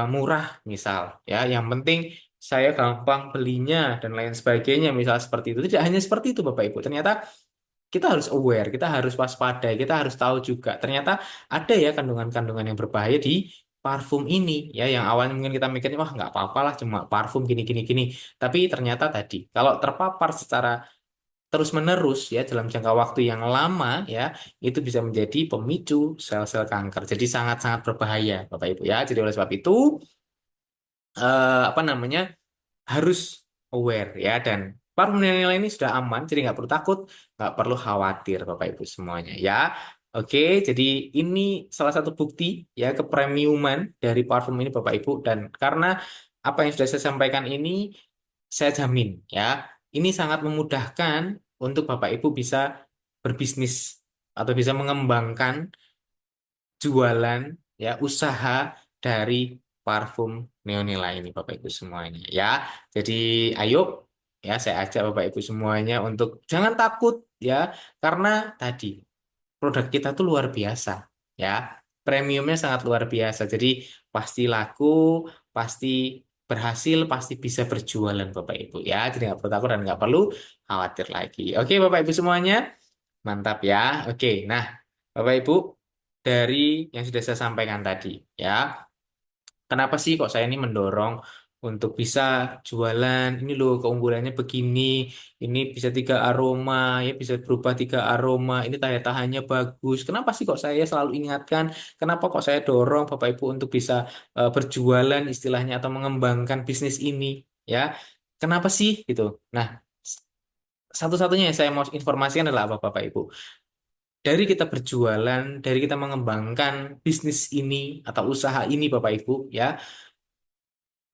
murah misal ya yang penting saya gampang belinya dan lain sebagainya misal seperti itu. Tidak hanya seperti itu Bapak Ibu. Ternyata kita harus aware, kita harus waspada, kita harus tahu juga. Ternyata ada ya kandungan-kandungan yang berbahaya di parfum ini ya yang awalnya mungkin kita mikirnya wah nggak apa-apa lah cuma parfum gini gini gini tapi ternyata tadi kalau terpapar secara terus-menerus ya dalam jangka waktu yang lama ya itu bisa menjadi pemicu sel-sel kanker jadi sangat-sangat berbahaya Bapak Ibu ya jadi oleh sebab itu apa namanya harus aware ya dan parfum nilai ini sudah aman jadi nggak perlu takut nggak perlu khawatir Bapak Ibu semuanya ya oke jadi ini salah satu bukti ya kepremiuman dari parfum ini Bapak Ibu dan karena apa yang sudah saya sampaikan ini saya jamin ya ini sangat memudahkan untuk Bapak Ibu bisa berbisnis atau bisa mengembangkan jualan ya usaha dari parfum Neonila ini Bapak Ibu semuanya ya. Jadi ayo ya saya ajak Bapak Ibu semuanya untuk jangan takut ya karena tadi produk kita tuh luar biasa ya. Premiumnya sangat luar biasa. Jadi pasti laku, pasti berhasil, pasti bisa berjualan Bapak Ibu ya. Jadi nggak perlu takut dan nggak perlu khawatir lagi. Oke Bapak Ibu semuanya. Mantap ya. Oke, nah Bapak Ibu dari yang sudah saya sampaikan tadi ya, kenapa sih kok saya ini mendorong untuk bisa jualan? Ini loh keunggulannya begini, ini bisa 3 aroma, ya bisa berubah 3 aroma, ini daya tahannya bagus. Kenapa sih kok saya selalu ingatkan? Kenapa kok saya dorong Bapak Ibu untuk bisa berjualan istilahnya atau mengembangkan bisnis ini? Ya, kenapa sih gitu? Nah, satu-satunya yang saya mau informasikan adalah apa Bapak Ibu? Dari kita berjualan, dari kita mengembangkan bisnis ini atau usaha ini Bapak Ibu ya,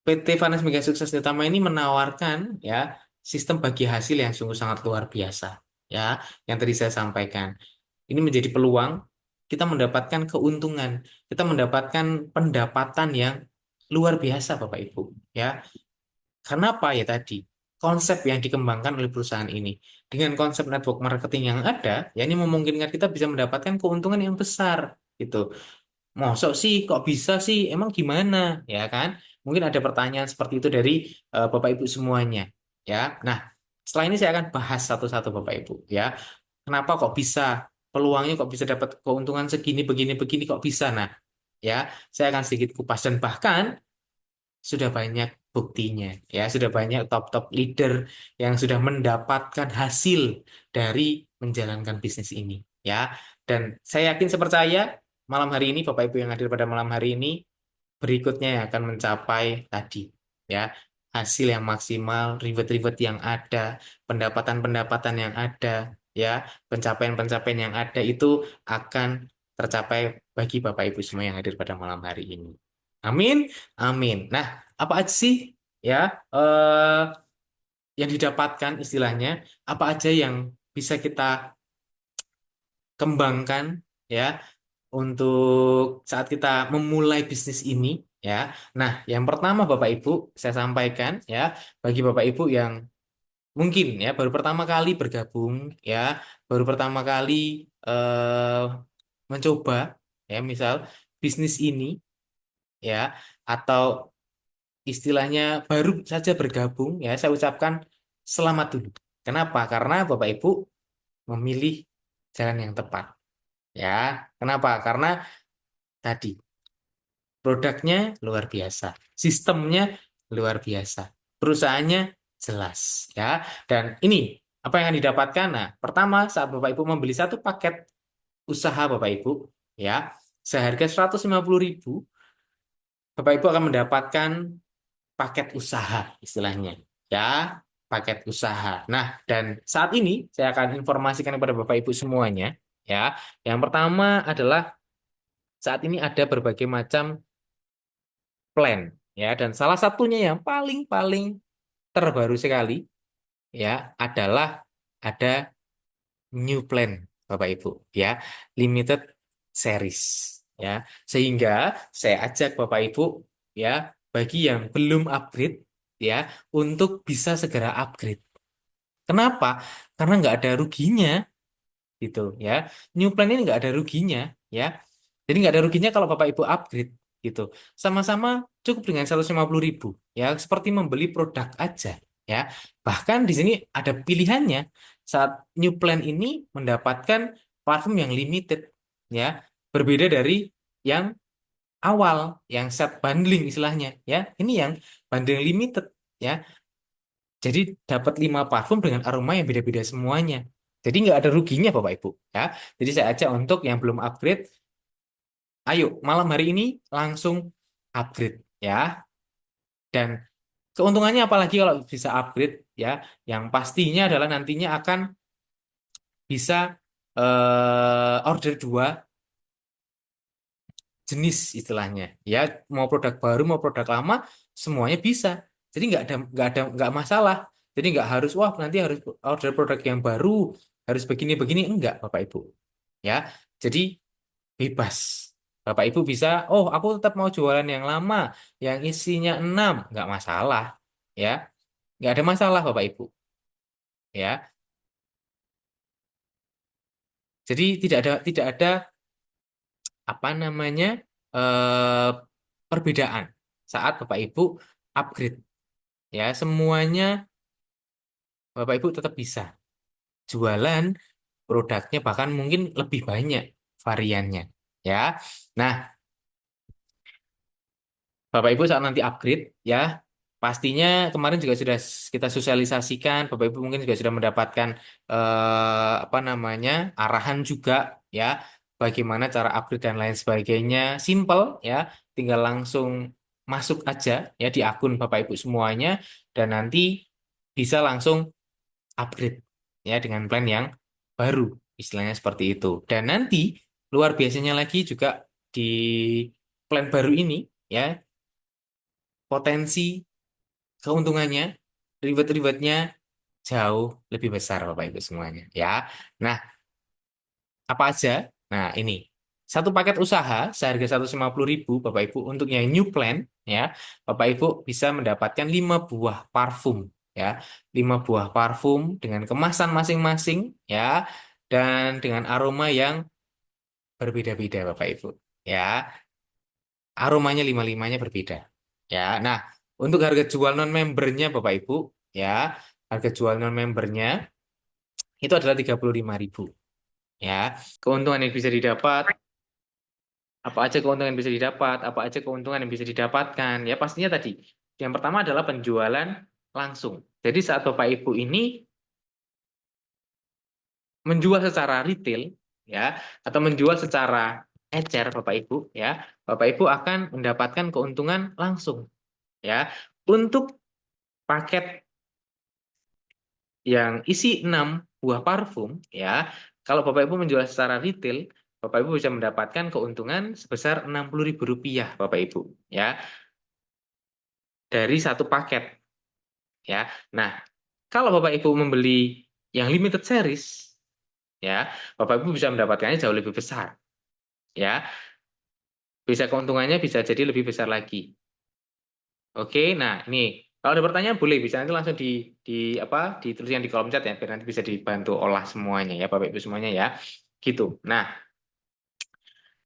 PT Vanes Mega Sukses Utama ini menawarkan ya sistem bagi hasil yang sungguh sangat luar biasa ya, yang tadi saya sampaikan. Ini menjadi peluang kita mendapatkan keuntungan, kita mendapatkan pendapatan yang luar biasa Bapak Ibu ya. Karena apa ya tadi? Konsep yang dikembangkan oleh perusahaan ini dengan konsep network marketing yang ada, ya ini memungkinkan kita bisa mendapatkan keuntungan yang besar gitu. Mosok sih, kok bisa sih? Emang gimana? Ya kan? Mungkin ada pertanyaan seperti itu dari Bapak Ibu semuanya. Ya, nah setelah ini saya akan bahas satu-satu Bapak Ibu. Ya, kenapa kok bisa? Peluangnya kok bisa dapat keuntungan segini, begini, begini kok bisa? Nah, ya saya akan sedikit kupas dan bahkan sudah banyak buktinya ya sudah banyak top-top leader yang sudah mendapatkan hasil dari menjalankan bisnis ini ya dan saya yakin sepercaya malam hari ini Bapak Ibu yang hadir pada malam hari ini berikutnya yang akan mencapai tadi ya hasil yang maksimal reward-reward yang ada pendapatan-pendapatan yang ada ya pencapaian-pencapaian yang ada itu akan tercapai bagi Bapak Ibu semua yang hadir pada malam hari ini. Amin, amin. Nah, apa aja sih ya yang didapatkan istilahnya? Apa aja yang bisa kita kembangkan ya untuk saat kita memulai bisnis ini ya. Nah, yang pertama Bapak Ibu saya sampaikan ya bagi Bapak Ibu yang mungkin ya baru pertama kali bergabung ya, baru pertama kali eh, mencoba ya misal bisnis ini ya atau istilahnya baru saja bergabung ya saya ucapkan selamat dulu. Kenapa? Karena Bapak Ibu memilih jalan yang tepat ya. Kenapa? Karena tadi produknya luar biasa, sistemnya luar biasa, perusahaannya jelas ya. Dan ini apa yang akan didapatkan? Nah, pertama saat Bapak Ibu membeli satu paket usaha Bapak Ibu ya seharga 150.000 Bapak Ibu akan mendapatkan paket usaha istilahnya ya paket usaha. Nah dan saat ini saya akan informasikan kepada Bapak Ibu semuanya ya yang pertama adalah saat ini ada berbagai macam plan ya dan salah satunya yang paling terbaru sekali ya adalah ada new plan Bapak Ibu ya limited series ya sehingga saya ajak Bapak Ibu ya bagi yang belum upgrade ya untuk bisa segera upgrade. Kenapa? Karena nggak ada ruginya gitu ya. New plan ini nggak ada ruginya ya. Jadi nggak ada ruginya kalau Bapak Ibu upgrade gitu. Sama-sama cukup dengan 150.000 ya, seperti membeli produk aja ya. Bahkan di sini ada pilihannya saat new plan ini mendapatkan parfum yang limited ya, berbeda dari yang awal, yang set bundling istilahnya ya. Ini yang bundling limited ya. Jadi dapat 5 parfum dengan aroma yang beda-beda semuanya. Jadi nggak ada ruginya Bapak Ibu ya. Jadi saya ajak untuk yang belum upgrade, ayo malam hari ini langsung upgrade ya. Dan keuntungannya apalagi kalau bisa upgrade ya, yang pastinya adalah nantinya akan bisa order 2 jenis istilahnya ya, mau produk baru mau produk lama semuanya bisa. Jadi nggak masalah. Jadi nggak harus wah nanti harus order produk yang baru harus begini-begini, enggak Bapak Ibu ya. Jadi bebas. Bapak Ibu bisa, oh aku tetap mau jualan yang lama, yang isinya 6, nggak masalah. Ya, nggak ada masalah Bapak Ibu. Ya, jadi tidak ada apa namanya eh, perbedaan saat Bapak Ibu upgrade. Ya, semuanya Bapak Ibu tetap bisa jualan produknya bahkan mungkin lebih banyak variannya. Ya, nah Bapak Ibu saat nanti upgrade ya, pastinya kemarin juga sudah kita sosialisasikan, Bapak Ibu mungkin juga sudah mendapatkan apa namanya arahan juga ya, bagaimana cara upgrade dan lain sebagainya. Simple ya, tinggal langsung masuk aja ya di akun Bapak Ibu semuanya dan nanti bisa langsung upgrade ya dengan plan yang baru, istilahnya seperti itu. Dan nanti luar biasanya lagi juga di plan baru ini ya, potensi keuntungannya, reward-rewardnya jauh lebih besar Bapak Ibu semuanya ya. Nah, apa aja? Nah, ini satu paket usaha seharga 150.000 Bapak Ibu untuk yang new plan ya. Bapak Ibu bisa mendapatkan 5 buah parfum ya. 5 buah parfum dengan kemasan masing-masing ya, dan dengan aroma yang berbeda-beda Bapak Ibu ya. Aromanya lima-limanya berbeda. Ya, nah untuk harga jual non membernya Bapak Ibu ya, harga jual non membernya itu adalah 35.000 ya. Keuntungan yang bisa didapat, apa aja keuntungan yang bisa didapat, apa aja keuntungan yang bisa didapatkan ya, pastinya tadi yang pertama adalah penjualan langsung. Jadi saat Bapak Ibu ini menjual secara retail ya, atau menjual secara ecer Bapak Ibu ya, Bapak Ibu akan mendapatkan keuntungan langsung ya. Untuk paket yang isi 6 buah parfum ya, kalau Bapak Ibu menjual secara retail, Bapak Ibu bisa mendapatkan keuntungan sebesar Rp60.000 Bapak Ibu ya, dari satu paket ya. Nah, kalau Bapak Ibu membeli yang limited series ya, Bapak Ibu bisa mendapatkannya jauh lebih besar ya. Bisa keuntungannya bisa jadi lebih besar lagi. Oke, nah ini kalau ada pertanyaan boleh bisa nanti langsung di apa dituliskan di kolom chat ya, biar nanti bisa dibantu olah semuanya ya Bapak Ibu semuanya ya. Gitu. Nah,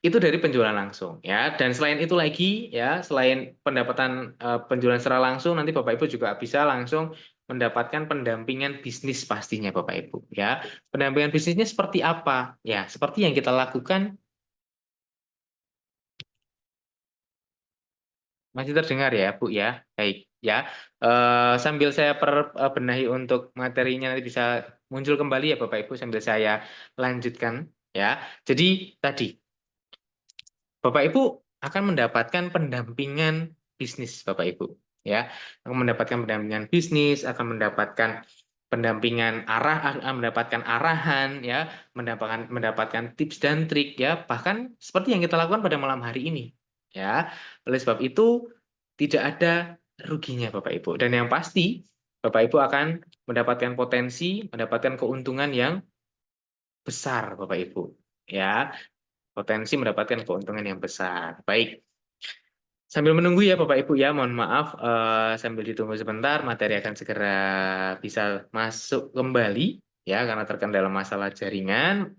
itu dari penjualan langsung ya. Dan selain itu lagi ya, selain pendapatan penjualan secara langsung, nanti Bapak Ibu juga bisa langsung mendapatkan pendampingan bisnis pastinya Bapak Ibu ya. Pendampingan bisnisnya seperti apa? Ya, seperti yang kita lakukan. Masih terdengar ya, Bu ya. Baik ya. Sambil saya perbenahi untuk materinya nanti bisa muncul kembali ya Bapak Ibu sambil saya lanjutkan ya. Jadi tadi Bapak Ibu akan mendapatkan pendampingan bisnis Bapak Ibu ya. Akan mendapatkan pendampingan bisnis, akan mendapatkan pendampingan akan mendapatkan arahan ya, mendapatkan tips dan trik ya, bahkan seperti yang kita lakukan pada malam hari ini ya. Oleh sebab itu tidak ada ruginya Bapak Ibu, dan yang pasti Bapak Ibu akan mendapatkan potensi, mendapatkan keuntungan yang besar Bapak Ibu ya, potensi mendapatkan keuntungan yang besar. Baik, Sambil menunggu ya Bapak Ibu ya, mohon maaf sambil ditunggu sebentar, materi akan segera bisa masuk kembali ya karena terkendala masalah jaringan.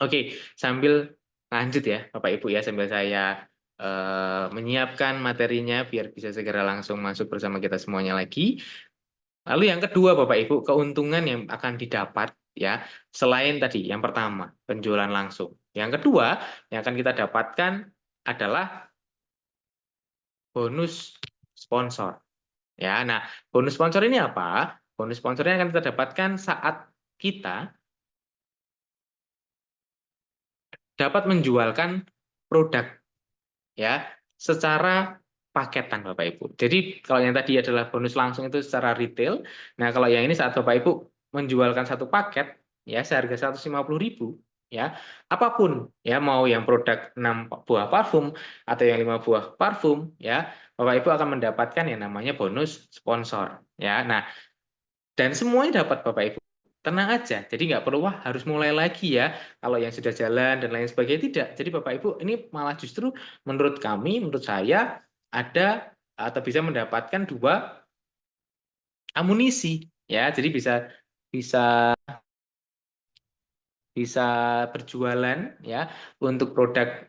Oke, sambil lanjut ya Bapak Ibu ya, sambil saya menyiapkan materinya biar bisa segera langsung masuk bersama kita semuanya lagi. Lalu yang kedua Bapak Ibu, keuntungan yang akan didapat ya, selain tadi yang pertama penjualan langsung. Yang kedua yang akan kita dapatkan adalah bonus sponsor. Ya, nah bonus sponsor ini apa? Bonus sponsornya akan kita dapatkan saat kita dapat menjualkan produk ya secara paketan Bapak Ibu. Jadi kalau yang tadi adalah bonus langsung itu secara retail. Nah, kalau yang ini saat Bapak Ibu menjualkan satu paket ya seharga 150.000 ya. Apapun ya mau yang produk 6 buah parfum atau yang 5 buah parfum ya, Bapak Ibu akan mendapatkan yang namanya bonus sponsor ya. Nah, dan semuanya dapat Bapak Ibu. Tenang aja, jadi nggak perlu wah harus mulai lagi ya. Kalau yang sudah jalan dan lain sebagainya tidak. Jadi Bapak Ibu ini malah justru menurut kami, menurut saya ada atau bisa mendapatkan dua amunisi ya. Jadi bisa bisa bisa berjualan ya untuk produk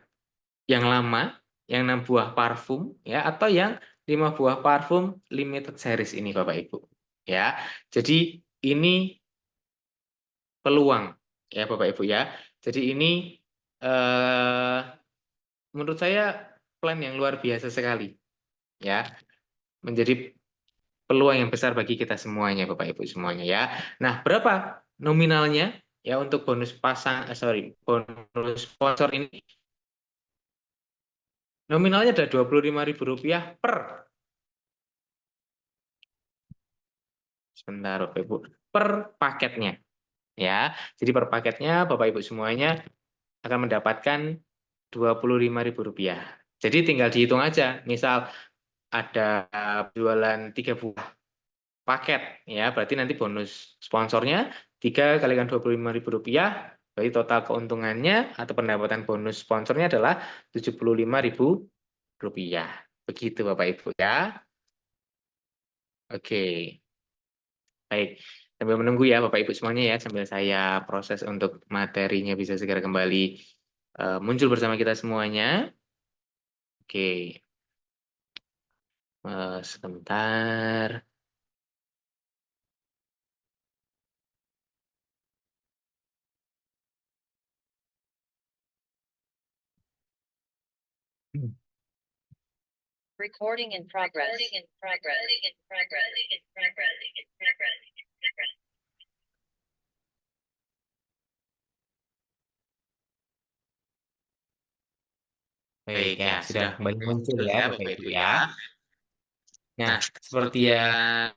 yang lama, yang 6 buah parfum ya atau yang 5 buah parfum limited series ini Bapak Ibu. Ya. Jadi ini peluang ya Bapak Ibu ya. Jadi ini eh, menurut saya plan yang luar biasa sekali ya, menjadi peluang yang besar bagi kita semuanya Bapak Ibu semuanya ya. Nah, berapa nominalnya ya untuk bonus bonus sponsor ini? Nominalnya ada Rp25.000 per, sebentar Bapak Ibu, per paketnya ya. Jadi per paketnya Bapak Ibu semuanya akan mendapatkan Rp25.000. Jadi tinggal dihitung aja. Misal ada jualan 3 buah paket ya, berarti nanti bonus sponsornya 3 kalikan Rp25.000, berarti total keuntungannya atau pendapatan bonus sponsornya adalah Rp75.000. Begitu Bapak Ibu ya. Oke. Baik. Sambil menunggu ya Bapak Ibu semuanya ya, sambil saya proses untuk materinya bisa segera kembali muncul bersama kita semuanya. Oke. Sebentar. Recording in progress. Recording in progress. In progress. In progress. In progress. In progress. Baik ya, sudah kembali muncul ya Bapak Ibu ya. Nah, Nah, seperti yang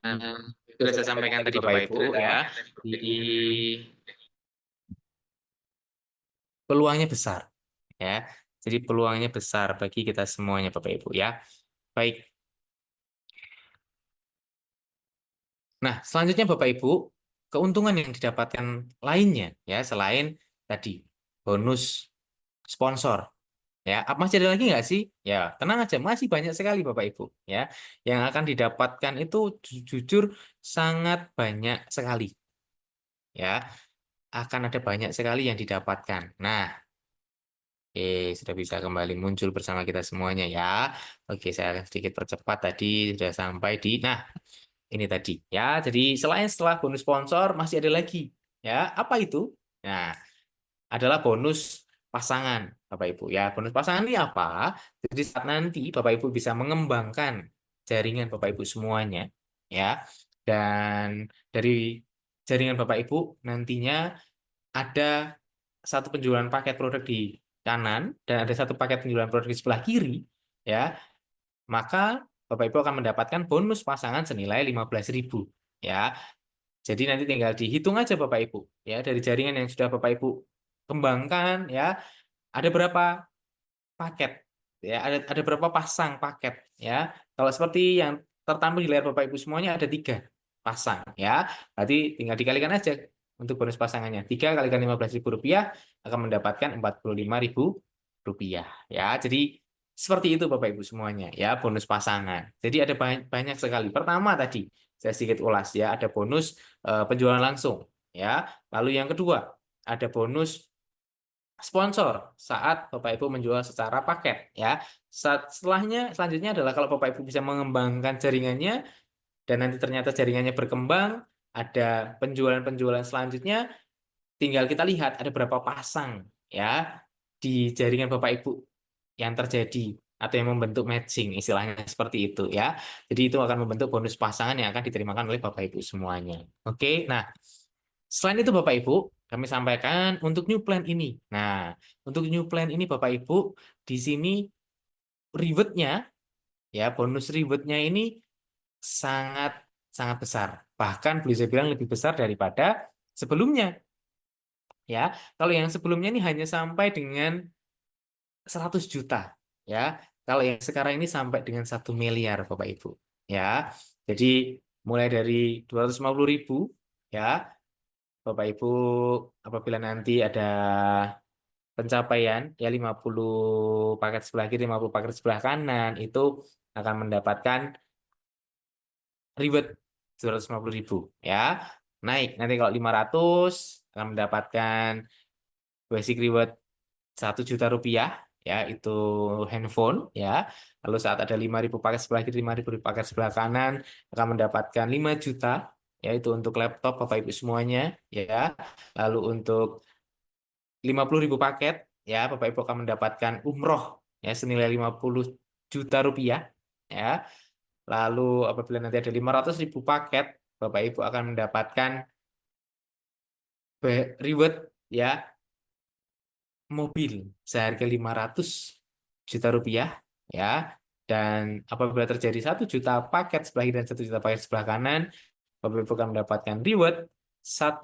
sudah saya sampaikan tadi Bapak Ibu ya, di peluangnya besar ya. Jadi peluangnya besar bagi kita semuanya Bapak Ibu ya. Baik. Nah, selanjutnya Bapak Ibu, keuntungan yang didapatkan lainnya ya selain tadi bonus sponsor. Ya, masih ada lagi nggak sih? Ya, tenang aja, masih banyak sekali Bapak Ibu. Ya, yang akan didapatkan itu jujur sangat banyak sekali. Ya, akan ada banyak sekali yang didapatkan. Nah, sudah bisa kembali muncul bersama kita semuanya ya. Oke, saya akan sedikit percepat tadi sudah sampai di. Nah, ini tadi ya. Jadi selain setelah bonus sponsor masih ada lagi. Ya, apa itu? Nah, adalah bonus pasangan, Bapak Ibu. Ya, bonus pasangan ini apa? Jadi saat nanti Bapak Ibu bisa mengembangkan jaringan Bapak Ibu semuanya, ya. Dan dari jaringan Bapak Ibu nantinya ada satu penjualan paket produk di kanan dan ada satu paket penjualan produk di sebelah kiri, ya. Maka Bapak Ibu akan mendapatkan bonus pasangan senilai 15.000, ya. Jadi nanti tinggal dihitung aja Bapak Ibu, ya, dari jaringan yang sudah Bapak Ibu kembangkan, ya, ada berapa paket, ya, ada berapa pasang paket, ya. Kalau seperti yang tertampil di layar Bapak Ibu semuanya ada 3 pasang, ya. Berarti tinggal dikalikan aja untuk bonus pasangannya. 3 kalikan Rp15.000 akan mendapatkan Rp45.000, ya. Jadi Seperti itu Bapak Ibu semuanya ya, bonus pasangan. Jadi ada banyak sekali. Pertama tadi saya sedikit ulas ya, ada bonus penjualan langsung ya. Lalu yang kedua, ada bonus sponsor saat Bapak Ibu menjual secara paket ya. Selanjutnya adalah kalau Bapak Ibu bisa mengembangkan jaringannya dan nanti ternyata jaringannya berkembang, ada penjualan-penjualan selanjutnya, tinggal kita lihat ada berapa pasang ya di jaringan Bapak Ibu yang terjadi atau yang membentuk matching, istilahnya seperti itu ya. Jadi itu akan membentuk bonus pasangan yang akan diterimakan oleh Bapak Ibu semuanya. Oke, nah selain itu Bapak Ibu, kami sampaikan untuk new plan ini. Nah, untuk new plan ini Bapak Ibu, di sini rewardnya ya, bonus rewardnya ini sangat sangat besar. Bahkan boleh saya bilang lebih besar daripada sebelumnya. Ya, kalau yang sebelumnya ini hanya sampai dengan 100 juta ya. Kalau yang sekarang ini sampai dengan 1 miliar Bapak Ibu ya. Jadi mulai dari 250.000 ya Bapak Ibu, apabila nanti ada pencapaian ya 50 paket sebelah kiri, 50 paket sebelah kanan, itu akan mendapatkan reward 250.000 ya. Naik nanti kalau 500 akan mendapatkan basic reward 1 juta rupiah ya, itu handphone ya. Lalu saat ada 5.000 paket sebelah kiri, 5.000 paket sebelah kanan akan mendapatkan 5 juta yaitu untuk laptop Bapak Ibu semuanya ya. Lalu untuk 50.000 paket ya Bapak Ibu akan mendapatkan umroh ya senilai 50 juta rupiah ya. Lalu apabila nanti ada 500.000 paket, Bapak Ibu akan mendapatkan reward ya mobil seharga 500 juta rupiah ya. Dan apabila terjadi 1 juta paket sebelah kiri dan 1 juta paket sebelah kanan, Bapak Ibu akan mendapatkan reward 1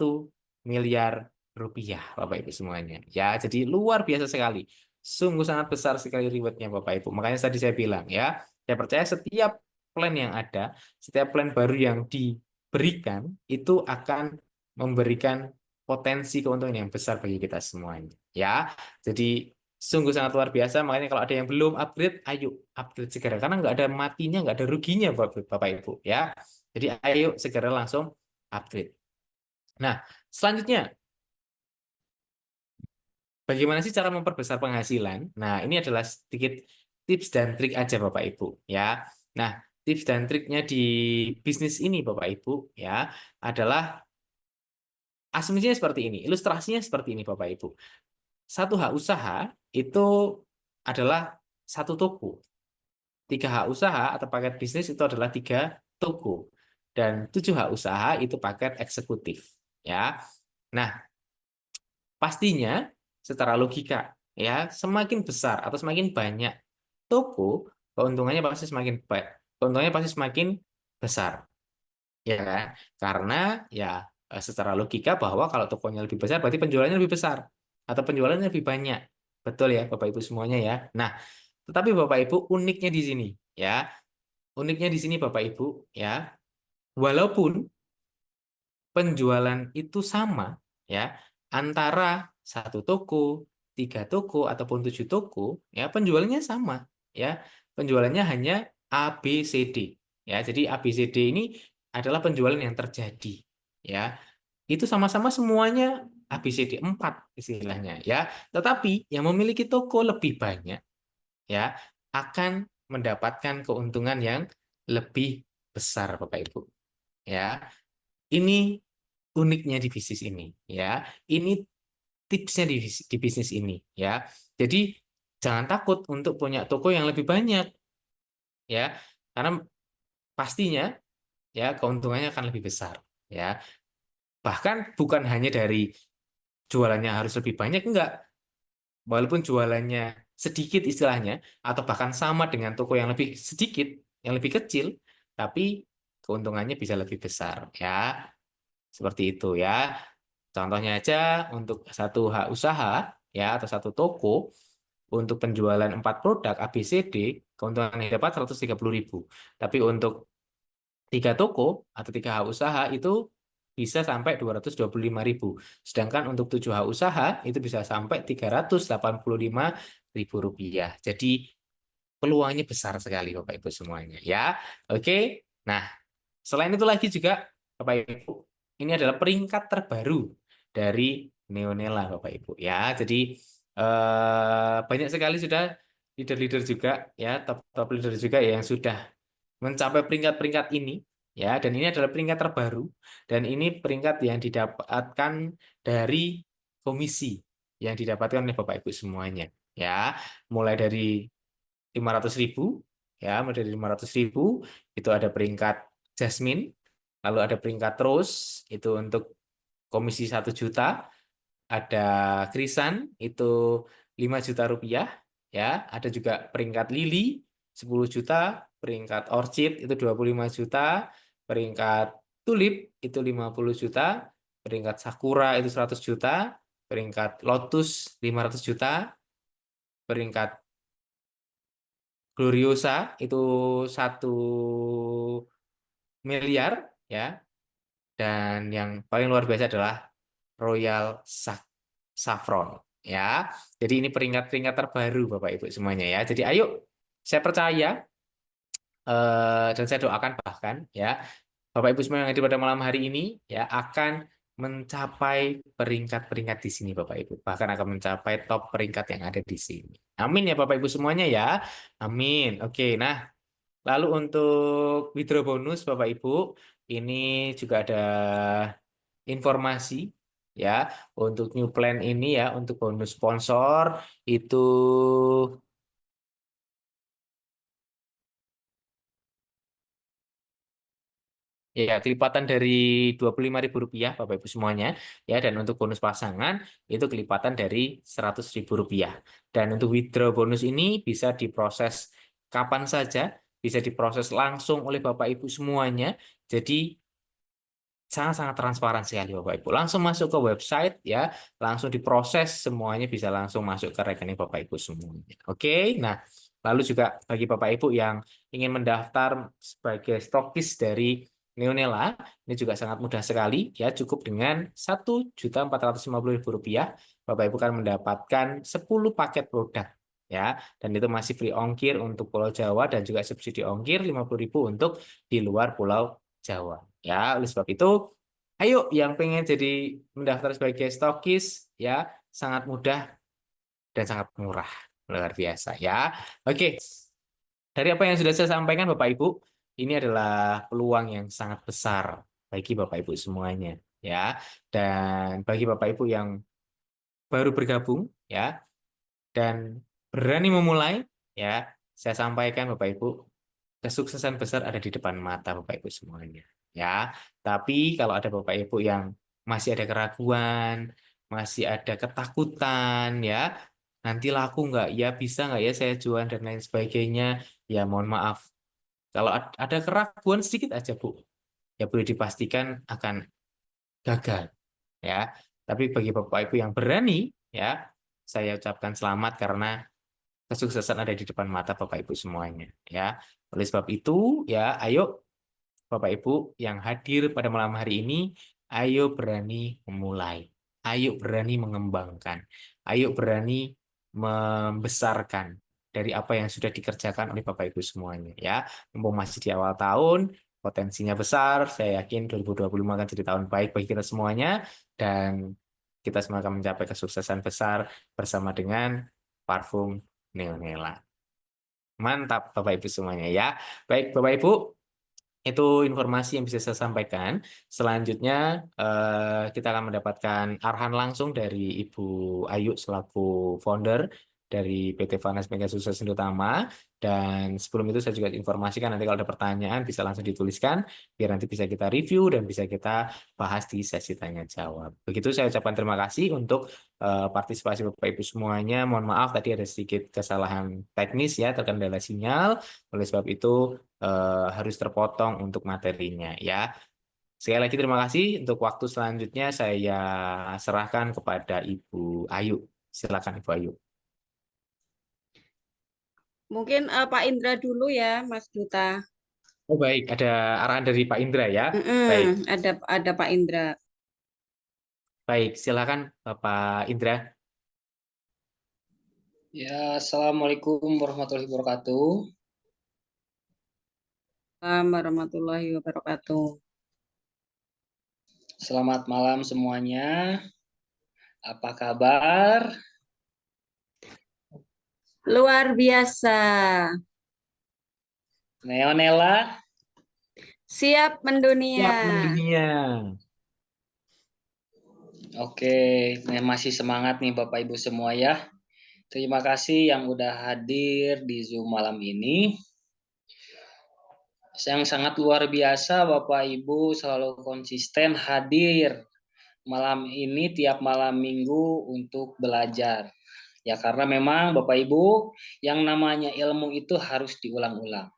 miliar rupiah Bapak Ibu semuanya. Ya, jadi luar biasa sekali. Sungguh sangat besar sekali rewardnya Bapak Ibu. Makanya tadi saya bilang ya, saya percaya setiap plan yang ada, setiap plan baru yang diberikan itu akan memberikan potensi keuntungan yang besar bagi kita semuanya. Ya, jadi sungguh sangat luar biasa. Makanya kalau ada yang belum upgrade, ayo upgrade segera. Karena nggak ada matinya, nggak ada ruginya Bapak Ibu. Ya, jadi ayo segera langsung upgrade. Nah, selanjutnya, bagaimana sih cara memperbesar penghasilan? Nah, ini adalah sedikit tips dan trik aja Bapak Ibu ya. Nah, tips dan triknya di bisnis ini Bapak Ibu ya adalah asumsinya seperti ini, ilustrasinya seperti ini Bapak Ibu. Satu hak usaha itu adalah satu toko. 3 hak usaha atau paket bisnis itu adalah 3 toko. Dan 7 hak usaha itu paket eksekutif. Ya. Nah, pastinya secara logika ya, semakin besar atau semakin banyak toko, keuntungannya pasti semakin besar. Ya kan? Karena ya secara logika bahwa kalau tokonya lebih besar berarti penjualannya lebih besar atau penjualannya lebih banyak. Betul ya Bapak Ibu semuanya ya. Nah, tetapi Bapak Ibu uniknya di sini ya. Uniknya di sini Bapak Ibu ya, walaupun penjualan itu sama ya antara 1 toko, 3 toko ataupun 7 toko ya penjualannya sama ya. Penjualannya hanya A, B, C, D ya. Jadi A, B, C, D ini adalah penjualan yang terjadi ya. Itu sama-sama semuanya A, B, C, D 4 istilahnya ya. Tetapi yang memiliki toko lebih banyak ya akan mendapatkan keuntungan yang lebih besar Bapak Ibu ya. Ini uniknya di bisnis ini ya. Ini tipsnya di bisnis ini ya. Jadi jangan takut untuk punya toko yang lebih banyak ya. Karena pastinya ya keuntungannya akan lebih besar ya. Bahkan bukan hanya dari jualannya harus lebih banyak, enggak. Walaupun jualannya sedikit istilahnya atau bahkan sama dengan toko yang lebih sedikit, yang lebih kecil, tapi keuntungannya bisa lebih besar ya. Seperti itu ya. Contohnya aja untuk 1 hak usaha ya atau 1 toko untuk penjualan 4 produk ABCD keuntungan yang dapat 130.000. Tapi untuk 3 toko atau 3 hak usaha itu bisa sampai 225.000. Sedangkan untuk 7 hak usaha itu bisa sampai 385.000 rupiah. Jadi peluangnya besar sekali Bapak Ibu semuanya ya. Oke. Nah, selain itu lagi juga Bapak Ibu, ini adalah peringkat terbaru dari Neonela Bapak Ibu ya. Jadi banyak sekali sudah leader-leader juga ya, top-top leader juga yang sudah mencapai peringkat-peringkat ini ya, dan ini adalah peringkat terbaru dan ini peringkat yang didapatkan dari komisi yang didapatkan oleh Bapak Ibu semuanya ya, mulai dari 500.000 ya, mulai dari 500.000 itu ada peringkat Jasmine, lalu ada peringkat Terus itu untuk komisi 1 juta, ada Krisan itu 5 juta rupiah ya, ada juga peringkat Lili 10 juta, peringkat Orchid itu 25 juta, peringkat Tulip itu 50 juta, peringkat Sakura itu 100 juta, peringkat Lotus 500 juta, peringkat Gloriosa itu 1 miliar ya, dan yang paling luar biasa adalah Royal Saffron ya. Jadi ini peringkat-peringkat terbaru Bapak Ibu semuanya ya. Jadi ayo, saya percaya dan saya doakan bahkan ya Bapak Ibu semua yang hadir pada malam hari ini ya akan mencapai peringkat-peringkat di sini Bapak Ibu. Bahkan akan mencapai top peringkat yang ada di sini. Amin ya Bapak Ibu semuanya ya. Amin. Oke, nah lalu untuk withdraw bonus Bapak Ibu, ini juga ada informasi ya untuk new plan ini ya, untuk bonus sponsor itu ya kelipatan dari Rp25.000 Bapak Ibu semuanya ya, dan untuk bonus pasangan itu kelipatan dari Rp100.000. Dan untuk withdraw bonus ini bisa diproses kapan saja, bisa diproses langsung oleh Bapak Ibu semuanya. Jadi sangat-sangat transparan sekali Bapak Ibu. Langsung masuk ke website ya, langsung diproses semuanya, bisa langsung masuk ke rekening Bapak Ibu semuanya. Oke, nah lalu juga bagi Bapak Ibu yang ingin mendaftar sebagai stokis dari Neonela, ini juga sangat mudah sekali ya, cukup dengan Rp1.450.000 Bapak Ibu kan mendapatkan 10 paket produk ya, dan itu masih free ongkir untuk Pulau Jawa dan juga subsidi ongkir 50.000 untuk di luar Pulau Jawa. Ya, oleh sebab itu, ayo yang pengen jadi mendaftar sebagai stokis, ya sangat mudah dan sangat murah, luar biasa ya. Oke, dari apa yang sudah saya sampaikan Bapak Ibu, ini adalah peluang yang sangat besar bagi Bapak Ibu semuanya, ya. Dan bagi Bapak Ibu yang baru bergabung, ya, dan berani memulai, ya, saya sampaikan Bapak Ibu, kesuksesan besar ada di depan mata Bapak Ibu semuanya. Ya, tapi kalau ada Bapak Ibu yang masih ada keraguan, masih ada ketakutan, ya, nanti laku nggak? Ya bisa nggak ya saya jual dan lain sebagainya? Ya mohon maaf. Kalau ada keraguan sedikit aja Bu, ya boleh dipastikan akan gagal. Ya, tapi bagi Bapak Ibu yang berani, ya, saya ucapkan selamat karena kesuksesan ada di depan mata Bapak Ibu semuanya ya. Oleh sebab itu ya ayo Bapak Ibu yang hadir pada malam hari ini, ayo berani memulai. Ayo berani mengembangkan. Ayo berani membesarkan dari apa yang sudah dikerjakan oleh Bapak Ibu semuanya ya. Mumpung masih di awal tahun, potensinya besar. Saya yakin 2025 akan jadi tahun baik bagi kita semuanya dan kita semua akan mencapai kesuksesan besar bersama dengan parfum Neonela. Mantap Bapak Ibu semuanya ya. Baik Bapak Ibu, itu informasi yang bisa saya sampaikan. Selanjutnya kita akan mendapatkan arahan langsung dari Ibu Ayu selaku founder dari PT Vanas Mega Sukses Indotama. Dan sebelum itu saya juga informasikan nanti kalau ada pertanyaan bisa langsung dituliskan biar nanti bisa kita review dan bisa kita bahas di sesi tanya jawab. Begitu saya ucapkan terima kasih untuk partisipasi Bapak Ibu semuanya. Mohon maaf tadi ada sedikit kesalahan teknis ya, terkendala sinyal. Oleh sebab itu harus terpotong untuk materinya ya. Sekali lagi terima kasih. Untuk waktu selanjutnya saya serahkan kepada Ibu Ayu. Silakan Ibu Ayu. Mungkin Pak Indra dulu ya, Mas Duta. Oh baik, ada arahan dari Pak Indra ya. Baik, Ada Pak Indra. baik. Silakan Bapak Indra. Ya, Assalamualaikum warahmatullahi wabarakatuh. Assalamualaikum warahmatullahi wabarakatuh. Selamat malam semuanya. Apa kabar? Luar biasa. Neonela, Siap mendunia. Siap mendunia. oke, masih semangat nih Bapak Ibu semua ya. Terima kasih yang udah hadir di Zoom malam ini. Yang sangat luar biasa Bapak Ibu selalu konsisten hadir malam ini tiap malam minggu untuk belajar. Ya karena memang Bapak Ibu yang namanya ilmu itu harus diulang-ulang.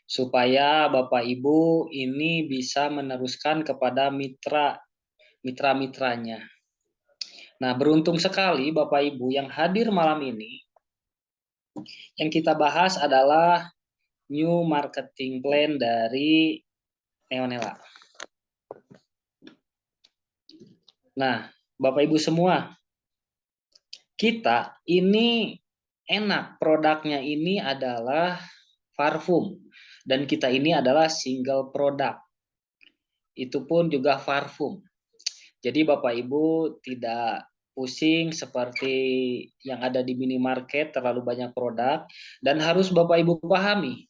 Supaya Bapak Ibu ini bisa meneruskan kepada mitra-mitranya. Nah, beruntung sekali Bapak Ibu yang hadir malam ini. Yang kita bahas adalah new marketing plan dari Neonela. Nah, Bapak Ibu semua, kita ini enak, produknya ini adalah parfum dan kita ini adalah single product. Itu pun juga parfum. Jadi Bapak Ibu tidak pusing seperti yang ada di minimarket terlalu banyak produk, dan harus Bapak Ibu pahami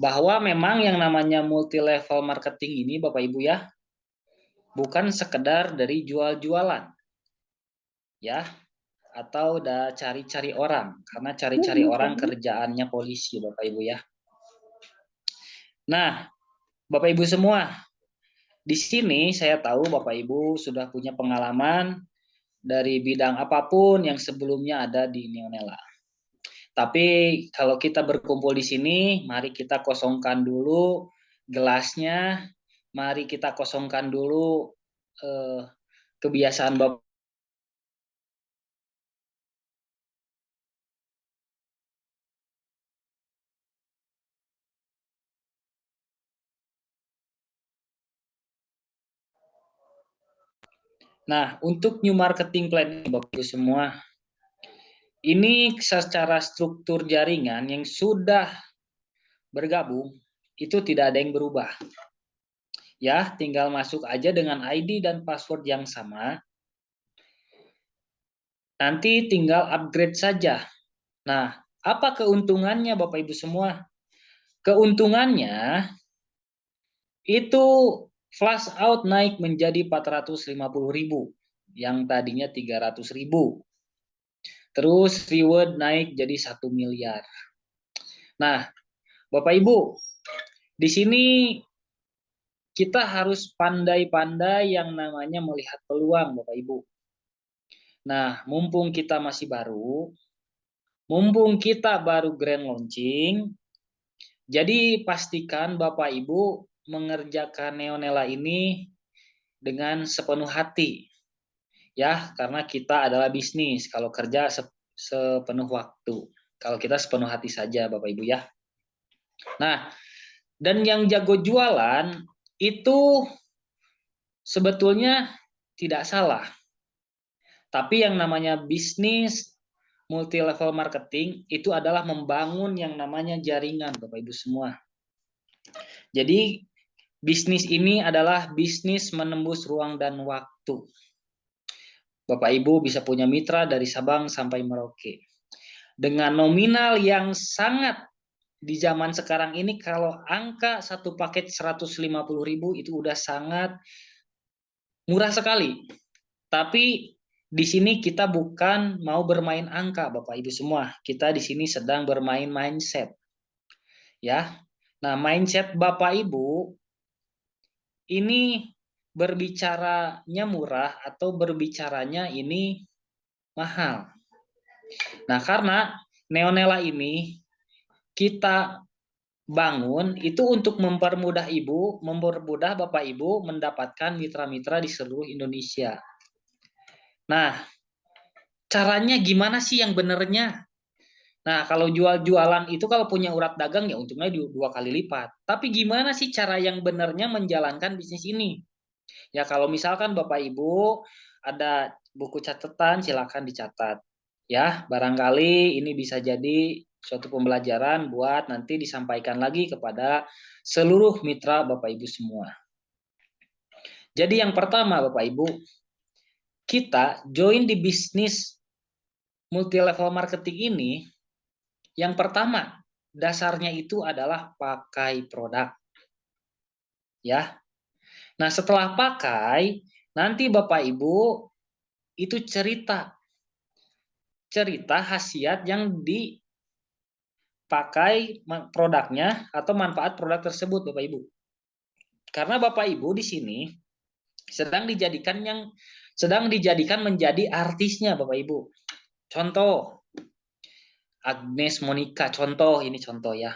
bahwa memang yang namanya multi level marketing ini Bapak Ibu ya, bukan sekedar dari jual-jualan ya, atau udah cari-cari orang, karena cari-cari orang kerjaannya polisi Bapak Ibu ya. Nah, Bapak Ibu semua, di sini saya tahu Bapak Ibu sudah punya pengalaman dari bidang apapun yang sebelumnya ada di Neonela. Tapi kalau kita berkumpul di sini, mari kita kosongkan dulu gelasnya, mari kita kosongkan dulu kebiasaan Bapak. Nah, untuk new marketing plan ini Bapak Ibu semua, ini secara struktur jaringan yang sudah bergabung itu tidak ada yang berubah. Ya, tinggal masuk aja dengan ID dan password yang sama. Nanti tinggal upgrade saja. Nah, apa keuntungannya Bapak Ibu semua? Keuntungannya itu flash out naik menjadi 450.000 yang tadinya 300.000. Terus reward naik jadi 1 miliar. Nah, Bapak Ibu, di sini kita harus pandai-pandai yang namanya melihat peluang Bapak Ibu. Nah, mumpung kita masih baru, mumpung kita baru grand launching, jadi pastikan Bapak Ibu mengerjakan Neonela ini dengan sepenuh hati. Ya, karena kita adalah bisnis. Kalau kerja sepenuh waktu. Kalau kita sepenuh hati saja Bapak Ibu ya. Nah, dan yang jago jualan itu sebetulnya tidak salah. Tapi yang namanya bisnis multi level marketing itu adalah membangun yang namanya jaringan Bapak Ibu semua. Jadi bisnis ini adalah bisnis menembus ruang dan waktu. Bapak Ibu bisa punya mitra dari Sabang sampai Merauke. Dengan nominal yang sangat di zaman sekarang ini, kalau angka satu paket 150.000 itu udah sangat murah sekali. Tapi di sini kita bukan mau bermain angka Bapak Ibu semua. Kita di sini sedang bermain mindset. Ya. Nah, mindset Bapak Ibu ini berbicaranya murah atau berbicaranya ini mahal. Nah, karena Neonela ini kita bangun itu untuk mempermudah Bapak Ibu mendapatkan mitra-mitra di seluruh Indonesia. Nah, caranya gimana sih yang benernya? Nah, kalau jual-jualan itu kalau punya urat dagang ya untungnya 2 kali lipat. Tapi gimana sih cara yang benernya menjalankan bisnis ini? Ya kalau misalkan Bapak Ibu ada buku catatan silakan dicatat. Ya, barangkali ini bisa jadi suatu pembelajaran buat nanti disampaikan lagi kepada seluruh mitra Bapak Ibu semua. Jadi yang pertama Bapak Ibu, kita join di bisnis multi level marketing ini, yang pertama dasarnya itu adalah pakai produk. Ya. Nah, setelah pakai, nanti Bapak Ibu itu cerita khasiat yang dipakai produknya atau manfaat produk tersebut Bapak Ibu. Karena Bapak Ibu di sini sedang dijadikan menjadi artisnya Bapak Ibu. Contoh, Agnes Monica, contoh ya.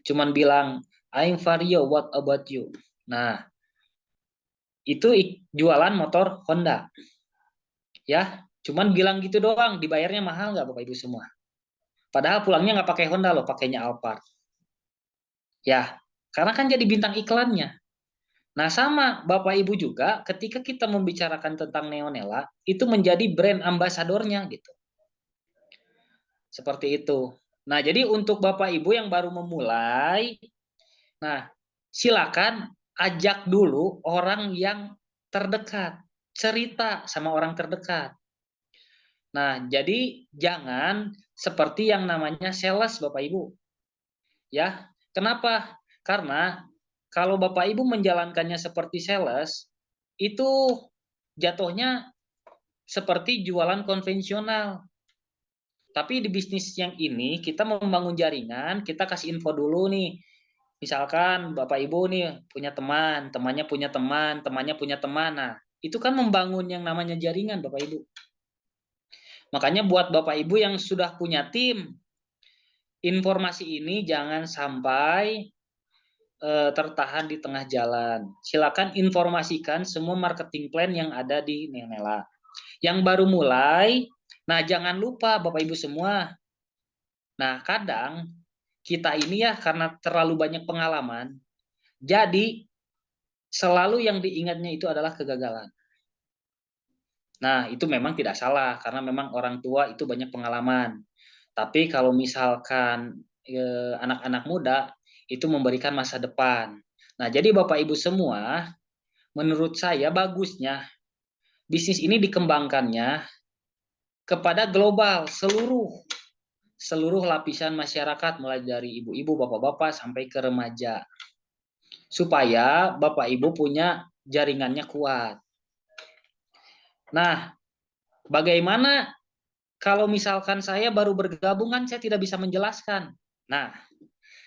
Cuman bilang, I'm Vario, what about you? Nah, itu jualan motor Honda. Ya, cuman bilang gitu doang, dibayarnya mahal nggak Bapak Ibu semua? Padahal pulangnya nggak pakai Honda loh, pakainya Alphard. Ya, karena kan jadi bintang iklannya. Nah, sama Bapak Ibu juga ketika kita membicarakan tentang Neonela, itu menjadi brand ambasadornya gitu. Seperti itu. Nah, jadi untuk Bapak Ibu yang baru memulai, nah, silakan ajak dulu orang yang terdekat, cerita sama orang terdekat. Nah, jadi jangan seperti yang namanya sales Bapak Ibu. Ya, kenapa? Karena kalau Bapak Ibu menjalankannya seperti sales, itu jatuhnya seperti jualan konvensional. Tapi di bisnis yang ini kita membangun jaringan, kita kasih info dulu nih. Misalkan Bapak Ibu nih punya teman, temannya punya teman, temannya punya teman. Nah, itu kan membangun yang namanya jaringan Bapak Ibu. Makanya buat Bapak Ibu yang sudah punya tim, informasi ini jangan sampai tertahan di tengah jalan. Silakan informasikan semua marketing plan yang ada di Neonela. Yang baru mulai, nah jangan lupa Bapak Ibu semua. Nah, kadang kita ini ya karena terlalu banyak pengalaman, jadi selalu yang diingatnya itu adalah kegagalan. Nah, itu memang tidak salah karena memang orang tua itu banyak pengalaman. Tapi kalau misalkan anak-anak muda itu memberikan masa depan. Nah, jadi Bapak Ibu semua, menurut saya bagusnya bisnis ini dikembangkannya kepada global, seluruh lapisan masyarakat mulai dari ibu-ibu, bapak-bapak sampai ke remaja. Supaya Bapak Ibu punya jaringannya kuat. Nah, bagaimana kalau misalkan saya baru bergabung kan saya tidak bisa menjelaskan. Nah,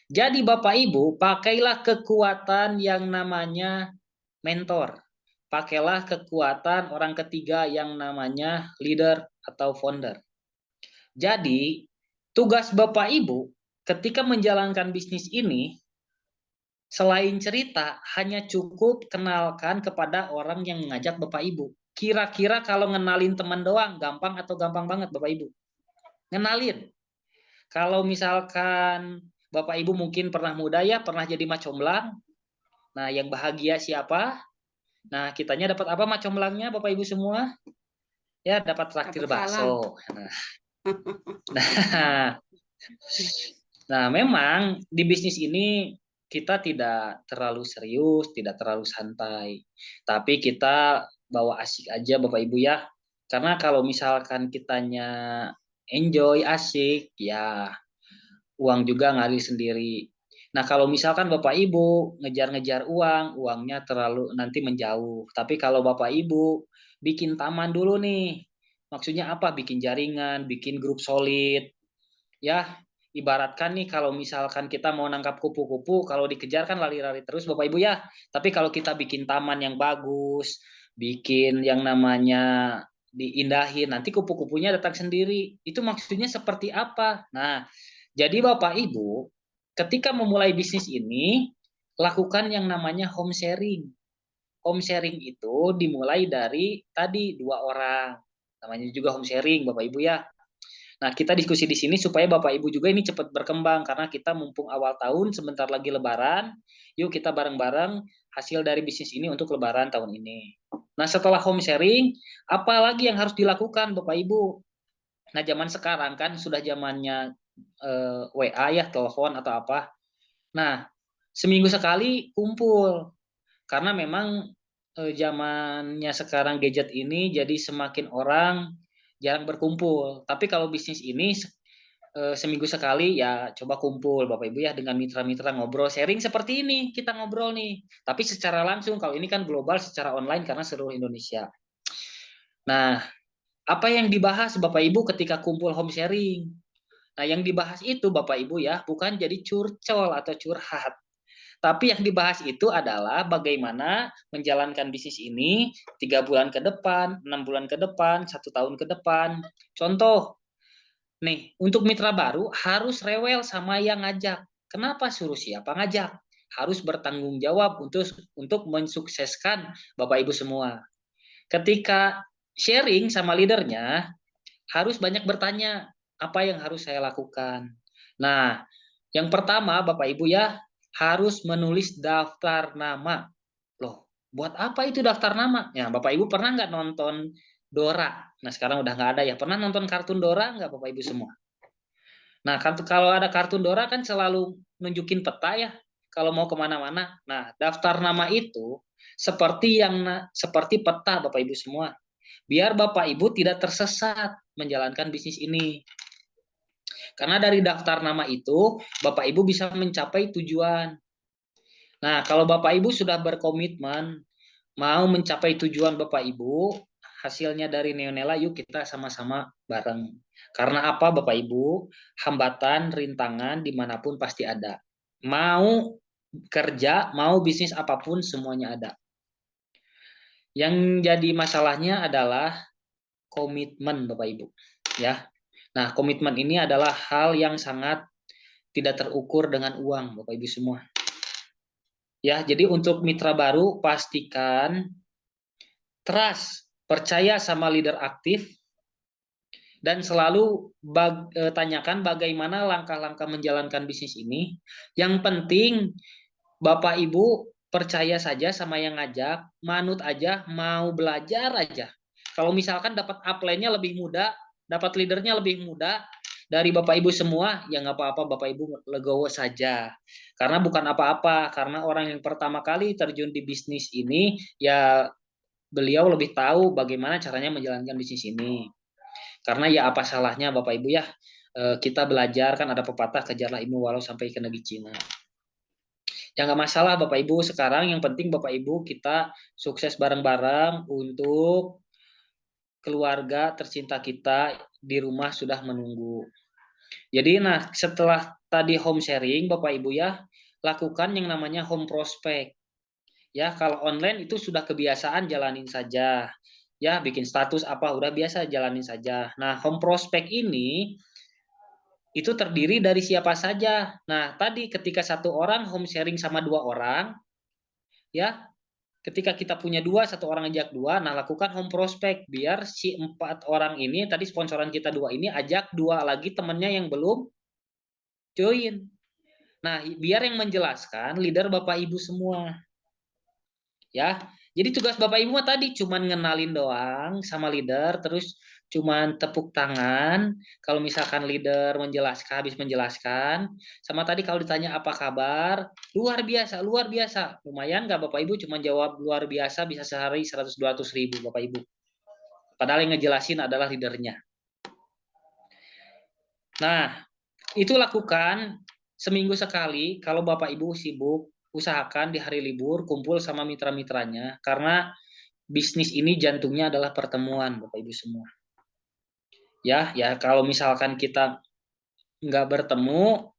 jadi Bapak Ibu pakailah kekuatan yang namanya mentor. Pakailah kekuatan orang ketiga yang namanya leader atau founder. Jadi, tugas Bapak Ibu ketika menjalankan bisnis ini, selain cerita, hanya cukup kenalkan kepada orang yang mengajak Bapak Ibu. Kira-kira kalau ngenalin teman doang, gampang atau gampang banget Bapak Ibu? Ngenalin. Kalau misalkan Bapak Ibu mungkin pernah muda ya, pernah jadi macomblang. Nah, yang bahagia siapa? Nah, kitanya dapat apa macomblangnya Bapak Ibu semua? Ya, dapat traktir bakso. Nah, memang di bisnis ini kita tidak terlalu serius, tidak terlalu santai. Tapi kita bawa asik aja Bapak Ibu ya. Karena kalau misalkan kitanya enjoy, asik, ya uang juga ngalir sendiri. Nah, kalau misalkan Bapak Ibu ngejar-ngejar uang, uangnya terlalu nanti menjauh. Tapi kalau Bapak Ibu bikin taman dulu nih, maksudnya apa? Bikin jaringan, bikin grup solid. Ya, ibaratkan nih kalau misalkan kita mau nangkap kupu-kupu, kalau dikejar kan lari-lari terus Bapak Ibu ya. Tapi kalau kita bikin taman yang bagus, bikin yang namanya diindahin, nanti kupu-kupunya datang sendiri. Itu maksudnya seperti apa? Nah, jadi Bapak Ibu, ketika memulai bisnis ini, lakukan yang namanya home sharing. Home sharing itu dimulai dari tadi 2 orang. Namanya juga home sharing, Bapak Ibu ya. Nah, kita diskusi di sini supaya Bapak Ibu juga ini cepat berkembang karena kita mumpung awal tahun, sebentar lagi Lebaran. Yuk kita bareng-bareng hasil dari bisnis ini untuk Lebaran tahun ini. Nah, setelah home sharing, apa lagi yang harus dilakukan Bapak Ibu? Nah, zaman sekarang kan sudah zamannya WA ya, telepon atau apa. Nah, seminggu sekali kumpul. Karena memang zamannya sekarang gadget ini jadi semakin orang jarang berkumpul. Tapi kalau bisnis ini seminggu sekali ya coba kumpul Bapak Ibu ya dengan mitra-mitra ngobrol sharing seperti ini kita ngobrol nih. Tapi secara langsung kalau ini kan global secara online karena seluruh Indonesia. Nah, apa yang dibahas Bapak Ibu ketika kumpul home sharing? Nah, yang dibahas itu Bapak Ibu ya bukan jadi curcol atau curhat. Tapi yang dibahas itu adalah bagaimana menjalankan bisnis ini 3 bulan ke depan, 6 bulan ke depan, 1 tahun ke depan. Contoh, nih untuk mitra baru harus rewel sama yang ngajak. Kenapa suruh siapa ngajak? Harus bertanggung jawab untuk mensukseskan Bapak Ibu semua. Ketika sharing sama leadernya, harus banyak bertanya apa yang harus saya lakukan. Nah, yang pertama Bapak Ibu ya, harus menulis daftar nama. Loh, buat apa itu daftar nama? Ya, Bapak Ibu pernah nggak nonton Dora? Nah, sekarang udah nggak ada ya. Pernah nonton kartun Dora nggak Bapak Ibu semua? Nah, kalau ada kartun Dora kan selalu nunjukin peta ya, kalau mau kemana-mana. Nah, daftar nama itu seperti peta Bapak Ibu semua. Biar Bapak Ibu tidak tersesat menjalankan bisnis ini. Karena dari daftar nama itu, Bapak Ibu bisa mencapai tujuan. Nah, kalau Bapak Ibu sudah berkomitmen mau mencapai tujuan Bapak Ibu, hasilnya dari Neonela yuk kita sama-sama bareng. Karena apa Bapak Ibu? Hambatan, rintangan dimanapun pasti ada. Mau kerja, mau bisnis apapun semuanya ada. Yang jadi masalahnya adalah komitmen Bapak Ibu. Ya. Nah, komitmen ini adalah hal yang sangat tidak terukur dengan uang Bapak Ibu semua. Ya, jadi untuk mitra baru pastikan trust, percaya sama leader aktif dan selalu tanyakan bagaimana langkah-langkah menjalankan bisnis ini. Yang penting Bapak Ibu percaya saja sama yang ngajak, manut aja, mau belajar aja. Kalau misalkan dapat upline-nya lebih mudah, dapat leadernya lebih mudah dari Bapak Ibu semua, ya nggak apa-apa Bapak Ibu legowo saja. Karena bukan apa-apa, karena orang yang pertama kali terjun di bisnis ini, ya beliau lebih tahu bagaimana caranya menjalankan bisnis ini. Karena ya apa salahnya Bapak Ibu ya, kita belajar kan ada pepatah kejarlah ilmu walau sampai ke negeri Cina. Ya nggak masalah Bapak Ibu sekarang, yang penting Bapak Ibu kita sukses bareng-bareng untuk keluarga tercinta kita di rumah sudah menunggu. Jadi nah setelah tadi home sharing Bapak Ibu ya, lakukan yang namanya home prospect. Ya kalau online itu sudah kebiasaan jalanin saja. Ya bikin status apa udah biasa jalanin saja. Nah home prospect ini itu terdiri dari siapa saja. Nah tadi ketika 1 orang home sharing sama 2 orang, ya ketika kita punya 1 orang ajak 2, nah lakukan home prospect biar si 4 orang ini tadi sponsoran kita 2 ini ajak 2 lagi temennya yang belum join. Nah biar yang menjelaskan leader Bapak Ibu semua. Ya, jadi tugas Bapak Ibu tadi cuman ngenalin doang sama leader, terus cuman tepuk tangan. Kalau misalkan leader habis menjelaskan, sama tadi kalau ditanya apa kabar, luar biasa, luar biasa. Lumayan nggak Bapak Ibu cuman jawab luar biasa bisa sehari 100-200 ribu Bapak Ibu. Padahal yang ngejelasin adalah leadernya. Nah, itu lakukan seminggu sekali. Kalau Bapak Ibu sibuk, usahakan di hari libur kumpul sama mitra-mitranya karena bisnis ini jantungnya adalah pertemuan Bapak Ibu semua. Ya kalau misalkan kita nggak bertemu,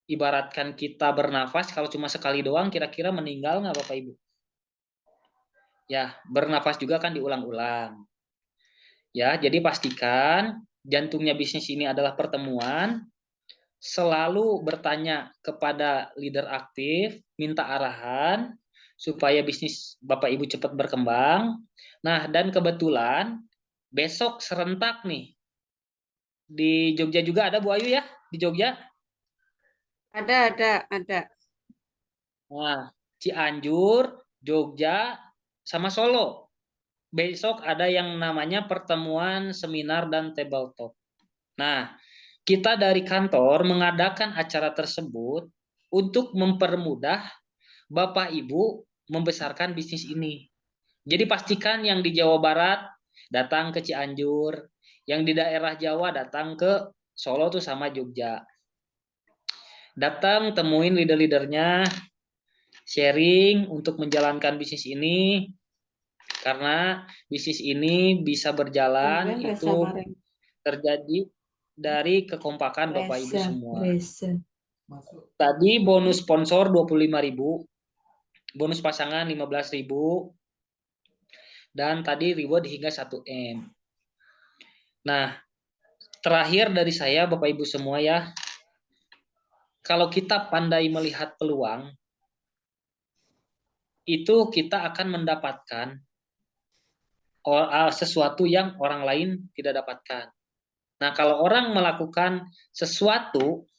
ibaratkan kita bernafas kalau cuma sekali doang kira-kira meninggal nggak Bapak Ibu? Ya, bernafas juga kan diulang-ulang. Ya, jadi pastikan jantungnya bisnis ini adalah pertemuan. Selalu bertanya kepada leader aktif, minta arahan supaya bisnis Bapak Ibu cepat berkembang. Nah, dan kebetulan besok serentak nih. Di Jogja juga ada Bu Ayu ya? Di Jogja? Ada. Nah, Cianjur, Jogja, sama Solo. besok ada yang namanya pertemuan, seminar, dan table talk. Nah, kita dari kantor mengadakan acara tersebut untuk mempermudah Bapak Ibu membesarkan bisnis ini. Jadi pastikan yang di Jawa Barat datang ke Cianjur, yang di daerah Jawa datang ke Solo tuh sama Jogja. Datang temuin leader-leadernya, sharing untuk menjalankan bisnis ini, karena bisnis ini bisa berjalan itu terjadi dari kekompakan Bapak Ibu semua. Tadi bonus sponsor 25.000, bonus pasangan 15.000, dan tadi reward hingga 1M. Nah, terakhir dari saya Bapak Ibu semua ya, kalau kita pandai melihat peluang, itu kita akan mendapatkan sesuatu yang orang lain tidak dapatkan. Nah, kalau orang melakukan sesuatu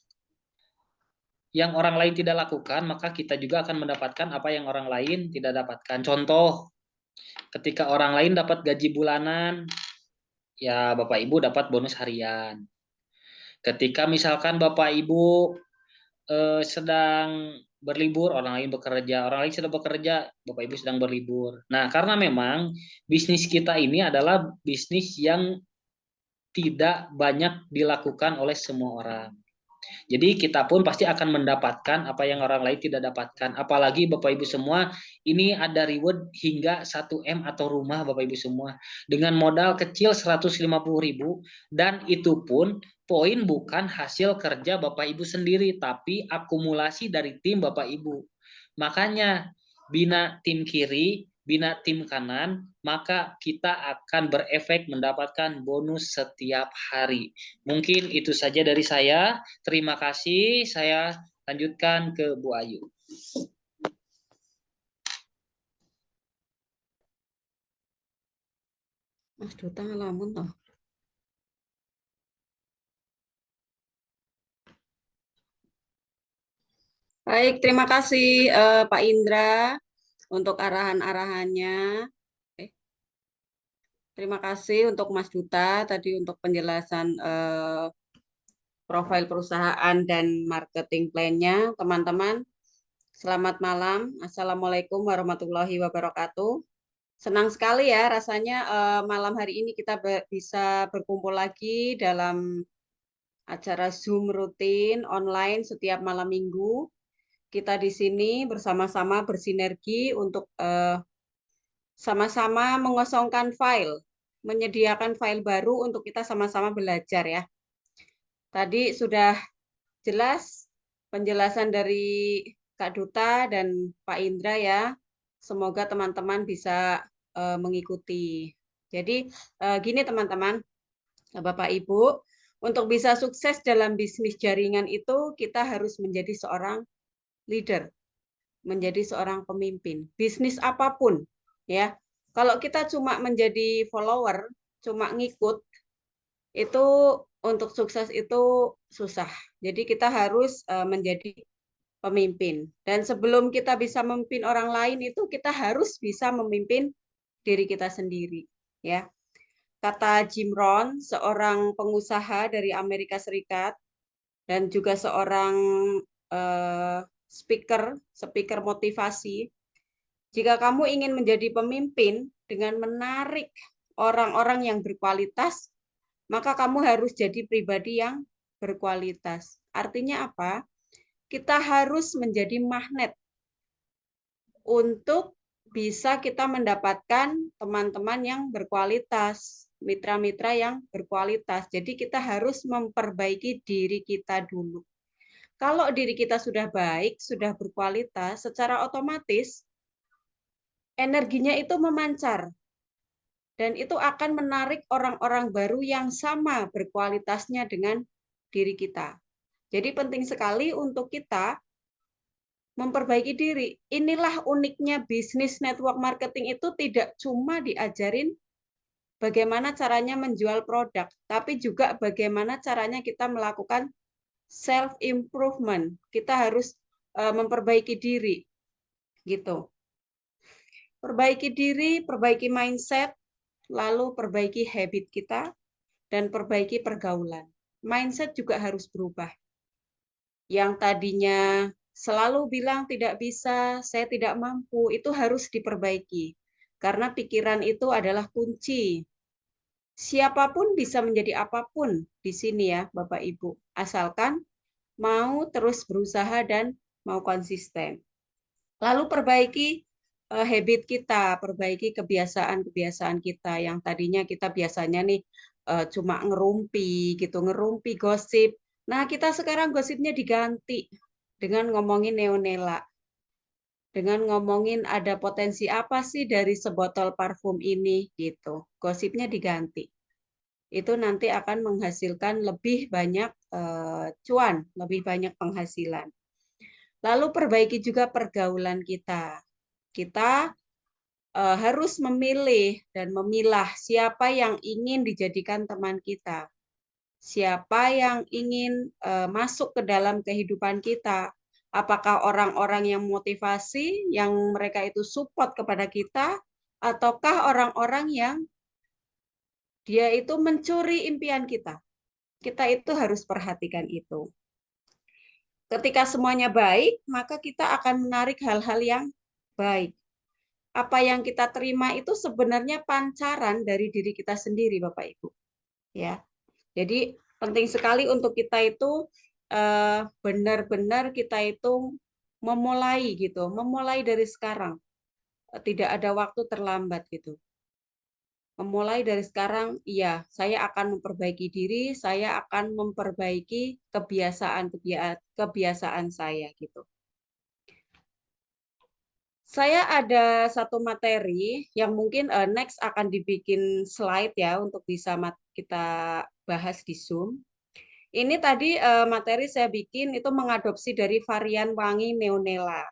yang orang lain tidak lakukan, maka kita juga akan mendapatkan apa yang orang lain tidak dapatkan. Contoh, ketika orang lain dapat gaji bulanan, ya Bapak Ibu dapat bonus harian. Ketika misalkan Bapak Ibu sedang berlibur, orang lain bekerja, orang lain sedang bekerja, Bapak Ibu sedang berlibur. Nah, karena memang bisnis kita ini adalah bisnis yang tidak banyak dilakukan oleh semua orang. Jadi kita pun pasti akan mendapatkan apa yang orang lain tidak dapatkan. Apalagi Bapak Ibu semua, ini ada reward hingga 1M atau rumah Bapak Ibu semua. Dengan modal kecil 150.000, dan itu pun poin bukan hasil kerja Bapak Ibu sendiri, tapi akumulasi dari tim Bapak Ibu. Makanya bina tim kiri, bina tim kanan, maka kita akan berefek mendapatkan bonus setiap hari. Mungkin itu saja dari saya. Terima kasih. Saya lanjutkan ke Bu Ayu. Mas Duta ngelamun toh. Baik, terima kasih Pak Indra untuk arahan-arahannya. Terima kasih untuk Mas Duta tadi untuk penjelasan profil perusahaan dan marketing plan-nya. Teman-teman, selamat malam. Assalamualaikum warahmatullahi wabarakatuh. Senang sekali ya rasanya malam hari ini kita bisa berkumpul lagi dalam acara Zoom rutin online setiap malam minggu. Kita di sini bersama-sama bersinergi untuk sama-sama mengosongkan file, menyediakan file baru untuk kita sama-sama belajar ya. Tadi sudah jelas penjelasan dari Kak Duta dan Pak Indra ya. Semoga teman-teman bisa mengikuti. Jadi gini teman-teman, Bapak Ibu, untuk bisa sukses dalam bisnis jaringan itu kita harus menjadi seorang leader, menjadi seorang pemimpin. Bisnis apapun ya. Kalau kita cuma menjadi follower, cuma ngikut, itu untuk sukses itu susah. Jadi kita harus menjadi pemimpin. Dan sebelum kita bisa memimpin orang lain itu kita harus bisa memimpin diri kita sendiri, ya. Kata Jim Rohn, seorang pengusaha dari Amerika Serikat dan juga seorang speaker motivasi, jika kamu ingin menjadi pemimpin dengan menarik orang-orang yang berkualitas, maka kamu harus jadi pribadi yang berkualitas. Artinya apa? Kita harus menjadi magnet untuk bisa kita mendapatkan teman-teman yang berkualitas, mitra-mitra yang berkualitas. Jadi kita harus memperbaiki diri kita dulu. Kalau diri kita sudah baik, sudah berkualitas, secara otomatis energinya itu memancar. Dan itu akan menarik orang-orang baru yang sama berkualitasnya dengan diri kita. Jadi penting sekali untuk kita memperbaiki diri. Inilah uniknya bisnis network marketing itu tidak cuma diajarin bagaimana caranya menjual produk, tapi juga bagaimana caranya kita melakukan self improvement. Kita harus memperbaiki diri. Gitu. Perbaiki diri, perbaiki mindset, lalu perbaiki habit kita, dan perbaiki pergaulan. Mindset juga harus berubah. Yang tadinya selalu bilang tidak bisa, saya tidak mampu, itu harus diperbaiki. Karena pikiran itu adalah kunci. Siapapun bisa menjadi apapun di sini ya, Bapak Ibu. Asalkan mau terus berusaha dan mau konsisten. Lalu perbaiki habit kita, perbaiki kebiasaan-kebiasaan kita yang tadinya kita biasanya nih cuma ngerumpi gosip. Nah, kita sekarang gosipnya diganti dengan ngomongin neonela. Dengan ngomongin ada potensi apa sih dari sebotol parfum ini gitu. Gosipnya diganti. Itu nanti akan menghasilkan lebih banyak cuan, lebih banyak penghasilan. Lalu perbaiki juga pergaulan kita. Kita harus memilih dan memilah siapa yang ingin dijadikan teman kita. Siapa yang ingin masuk ke dalam kehidupan kita. Apakah orang-orang yang motivasi, yang mereka itu support kepada kita, ataukah orang-orang yang dia itu mencuri impian kita. Kita itu harus perhatikan itu. Ketika semuanya baik, maka kita akan menarik hal-hal yang baik. Apa yang kita terima itu sebenarnya pancaran dari diri kita sendiri, Bapak Ibu. Ya. Jadi penting sekali untuk kita itu benar-benar kita itu memulai gitu, memulai dari sekarang. Tidak ada waktu terlambat gitu. Memulai dari sekarang, iya, saya akan memperbaiki diri, saya akan memperbaiki kebiasaan saya gitu. Saya ada satu materi yang mungkin next akan dibikin slide ya untuk bisa kita bahas di Zoom. Ini tadi materi saya bikin itu mengadopsi dari varian wangi Neonela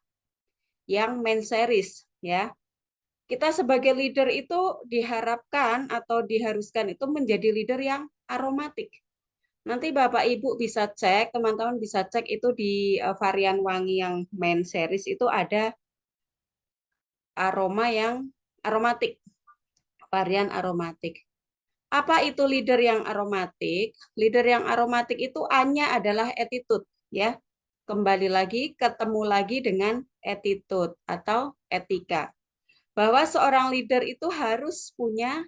yang main series ya. Kita sebagai leader itu diharapkan atau diharuskan itu menjadi leader yang aromatik. Nanti Bapak Ibu bisa cek, teman-teman bisa cek itu di varian wangi yang main series itu ada aroma yang aromatik, varian aromatik. Apa itu leader yang aromatik? Leader yang aromatik itu A-nya adalah attitude, ya. Kembali lagi, ketemu lagi dengan attitude atau etika. Bahwa seorang leader itu harus punya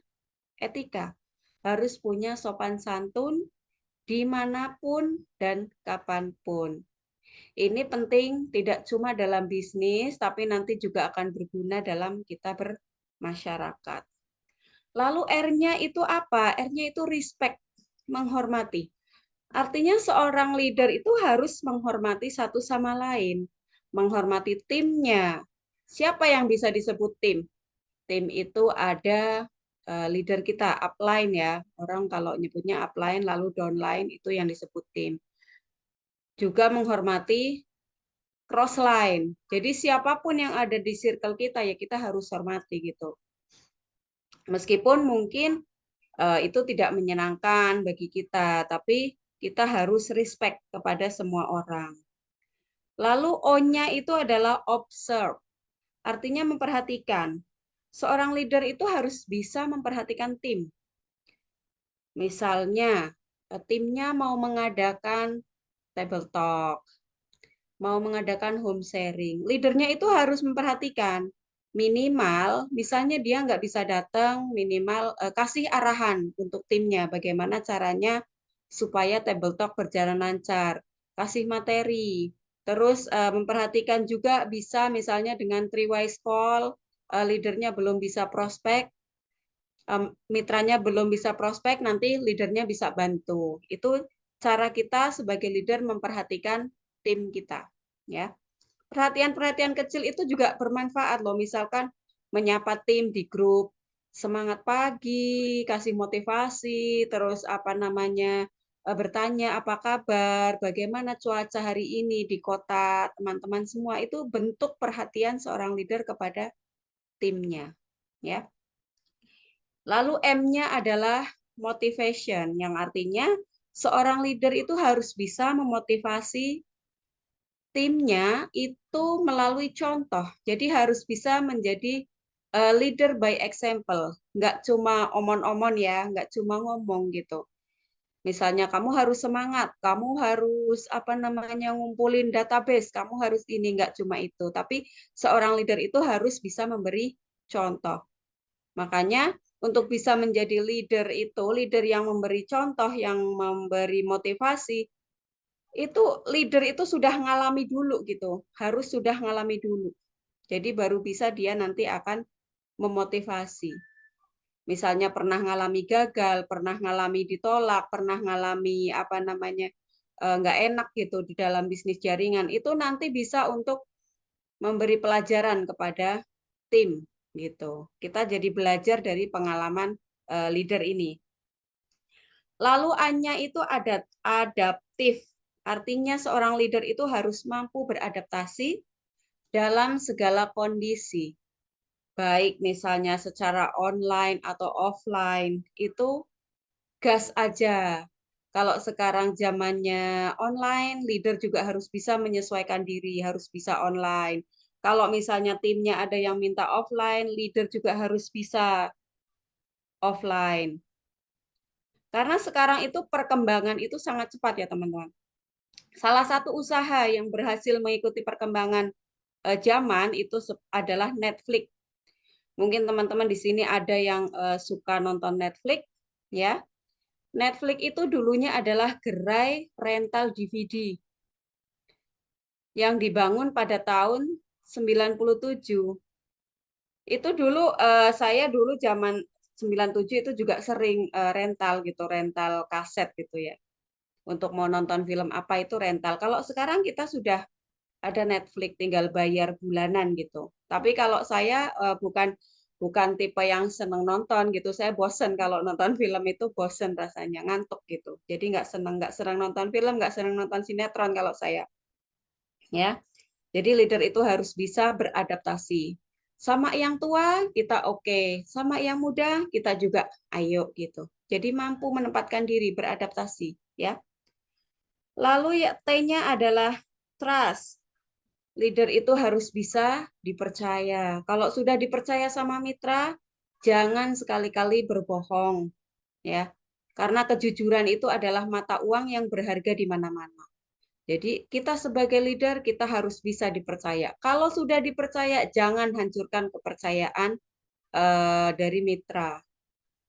etika, harus punya sopan santun dimanapun dan kapanpun. Ini penting tidak cuma dalam bisnis, tapi nanti juga akan berguna dalam kita bermasyarakat. Lalu R-nya itu apa? R-nya itu respect, menghormati. Artinya seorang leader itu harus menghormati satu sama lain, menghormati timnya. Siapa yang bisa disebut tim? Tim itu ada leader kita, upline ya. Orang kalau nyebutnya upline lalu downline itu yang disebut tim. Juga menghormati crossline. Jadi siapapun yang ada di circle kita ya kita harus hormati gitu. Meskipun mungkin itu tidak menyenangkan bagi kita, tapi kita harus respect kepada semua orang. Lalu O-nya itu adalah observe, artinya memperhatikan. Seorang leader itu harus bisa memperhatikan tim. Misalnya, timnya mau mengadakan table talk, mau mengadakan home sharing. Leadernya itu harus memperhatikan. Minimal, misalnya dia nggak bisa datang, minimal kasih arahan untuk timnya, bagaimana caranya supaya table talk berjalan lancar. Kasih materi, terus memperhatikan juga bisa misalnya dengan three-wise call, leadernya belum bisa prospek, mitranya belum bisa prospek, nanti leadernya bisa bantu. Itu cara kita sebagai leader memperhatikan tim kita. Ya. Perhatian-perhatian kecil itu juga bermanfaat loh. Misalkan menyapa tim di grup, semangat pagi, kasih motivasi, terus bertanya apa kabar, bagaimana cuaca hari ini di kota, teman-teman semua itu bentuk perhatian seorang leader kepada timnya, ya. Lalu M-nya adalah motivation, yang artinya seorang leader itu harus bisa memotivasi timnya itu melalui contoh. Jadi harus bisa menjadi leader by example, nggak cuma omon-omon ya, nggak cuma ngomong gitu. Misalnya kamu harus semangat, kamu harus apa namanya ngumpulin database, kamu harus ini, nggak cuma itu. Tapi seorang leader itu harus bisa memberi contoh. Makanya untuk bisa menjadi leader itu, leader yang memberi contoh, yang memberi motivasi, itu leader itu sudah ngalami dulu gitu, harus sudah ngalami dulu. Jadi baru bisa dia nanti akan memotivasi. Misalnya pernah ngalami gagal, pernah ngalami ditolak, pernah ngalami apa namanya nggak enak gitu di dalam bisnis jaringan, itu nanti bisa untuk memberi pelajaran kepada tim gitu. Kita jadi belajar dari pengalaman leader ini. Lalu A-nya itu adaptif. Artinya seorang leader itu harus mampu beradaptasi dalam segala kondisi. Baik misalnya secara online atau offline, itu gas aja. Kalau sekarang zamannya online, leader juga harus bisa menyesuaikan diri, harus bisa online. Kalau misalnya timnya ada yang minta offline, leader juga harus bisa offline. Karena sekarang itu perkembangan itu sangat cepat ya teman-teman. Salah satu usaha yang berhasil mengikuti perkembangan zaman itu adalah Netflix. Mungkin teman-teman di sini ada yang suka nonton Netflix, ya. Netflix itu dulunya adalah gerai rental DVD yang dibangun pada tahun 97. Itu dulu saya dulu zaman 97 itu juga sering rental gitu, rental kaset gitu ya. Untuk mau nonton film apa itu rental. Kalau sekarang kita sudah ada Netflix, tinggal bayar bulanan gitu. Tapi kalau saya bukan tipe yang seneng nonton gitu. Saya bosen kalau nonton film itu, bosen rasanya, ngantuk gitu. Jadi nggak seneng nonton film, nggak seneng nonton sinetron kalau saya. Ya, jadi leader itu harus bisa beradaptasi. Sama yang tua kita oke, sama yang muda kita juga ayo gitu. Jadi mampu menempatkan diri, beradaptasi, ya. Lalu ya T-nya adalah trust. Leader itu harus bisa dipercaya. Kalau sudah dipercaya sama mitra, jangan sekali-kali berbohong, ya. Karena kejujuran itu adalah mata uang yang berharga di mana-mana. Jadi kita sebagai leader kita harus bisa dipercaya. Kalau sudah dipercaya, jangan hancurkan kepercayaan dari mitra.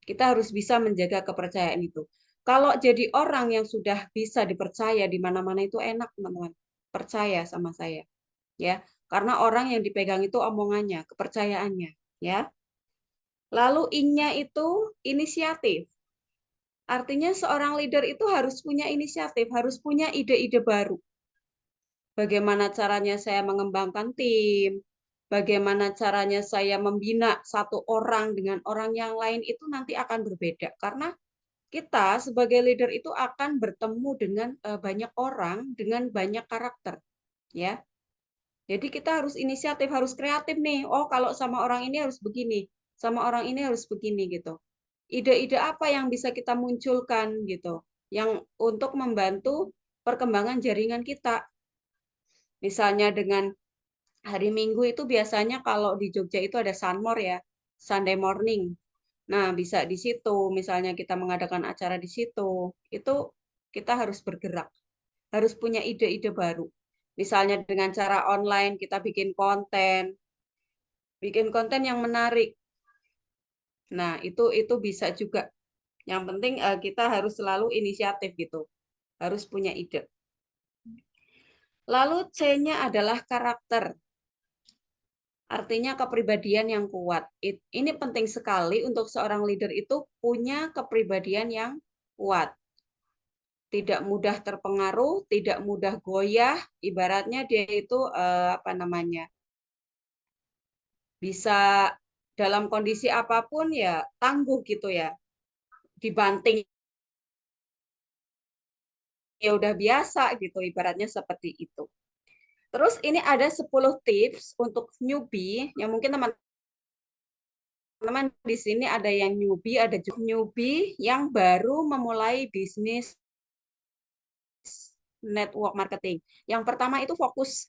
Kita harus bisa menjaga kepercayaan itu. Kalau jadi orang yang sudah bisa dipercaya di mana-mana itu enak, teman-teman. Percaya sama saya, ya. Karena orang yang dipegang itu omongannya, kepercayaannya, ya. Lalu I-nya itu inisiatif. Artinya seorang leader itu harus punya inisiatif, harus punya ide-ide baru. Bagaimana caranya saya mengembangkan tim, bagaimana caranya saya membina satu orang dengan orang yang lain itu nanti akan berbeda. Karena kita sebagai leader itu akan bertemu dengan banyak orang, dengan banyak karakter. Ya. Jadi kita harus inisiatif, harus kreatif nih. Oh, kalau sama orang ini harus begini, sama orang ini harus begini gitu. Ide-ide apa yang bisa kita munculkan gitu, yang untuk membantu perkembangan jaringan kita. Misalnya dengan hari Minggu itu biasanya kalau di Jogja itu ada Sunmore ya, Sunday morning. Nah, bisa di situ, misalnya kita mengadakan acara di situ, itu kita harus bergerak, harus punya ide-ide baru. Misalnya dengan cara online kita bikin konten yang menarik. Nah, itu bisa juga. Yang penting kita harus selalu inisiatif gitu, harus punya ide. Lalu C-nya adalah karakter. Artinya kepribadian yang kuat. Ini penting sekali untuk seorang leader itu punya kepribadian yang kuat. Tidak mudah terpengaruh, tidak mudah goyah. Ibaratnya dia itu bisa dalam kondisi apapun ya tangguh gitu ya. Dibanting ya udah biasa gitu, ibaratnya seperti itu. Terus ini ada 10 tips untuk newbie yang mungkin teman-teman di sini ada yang newbie, ada juga newbie yang baru memulai bisnis network marketing. Yang pertama itu fokus.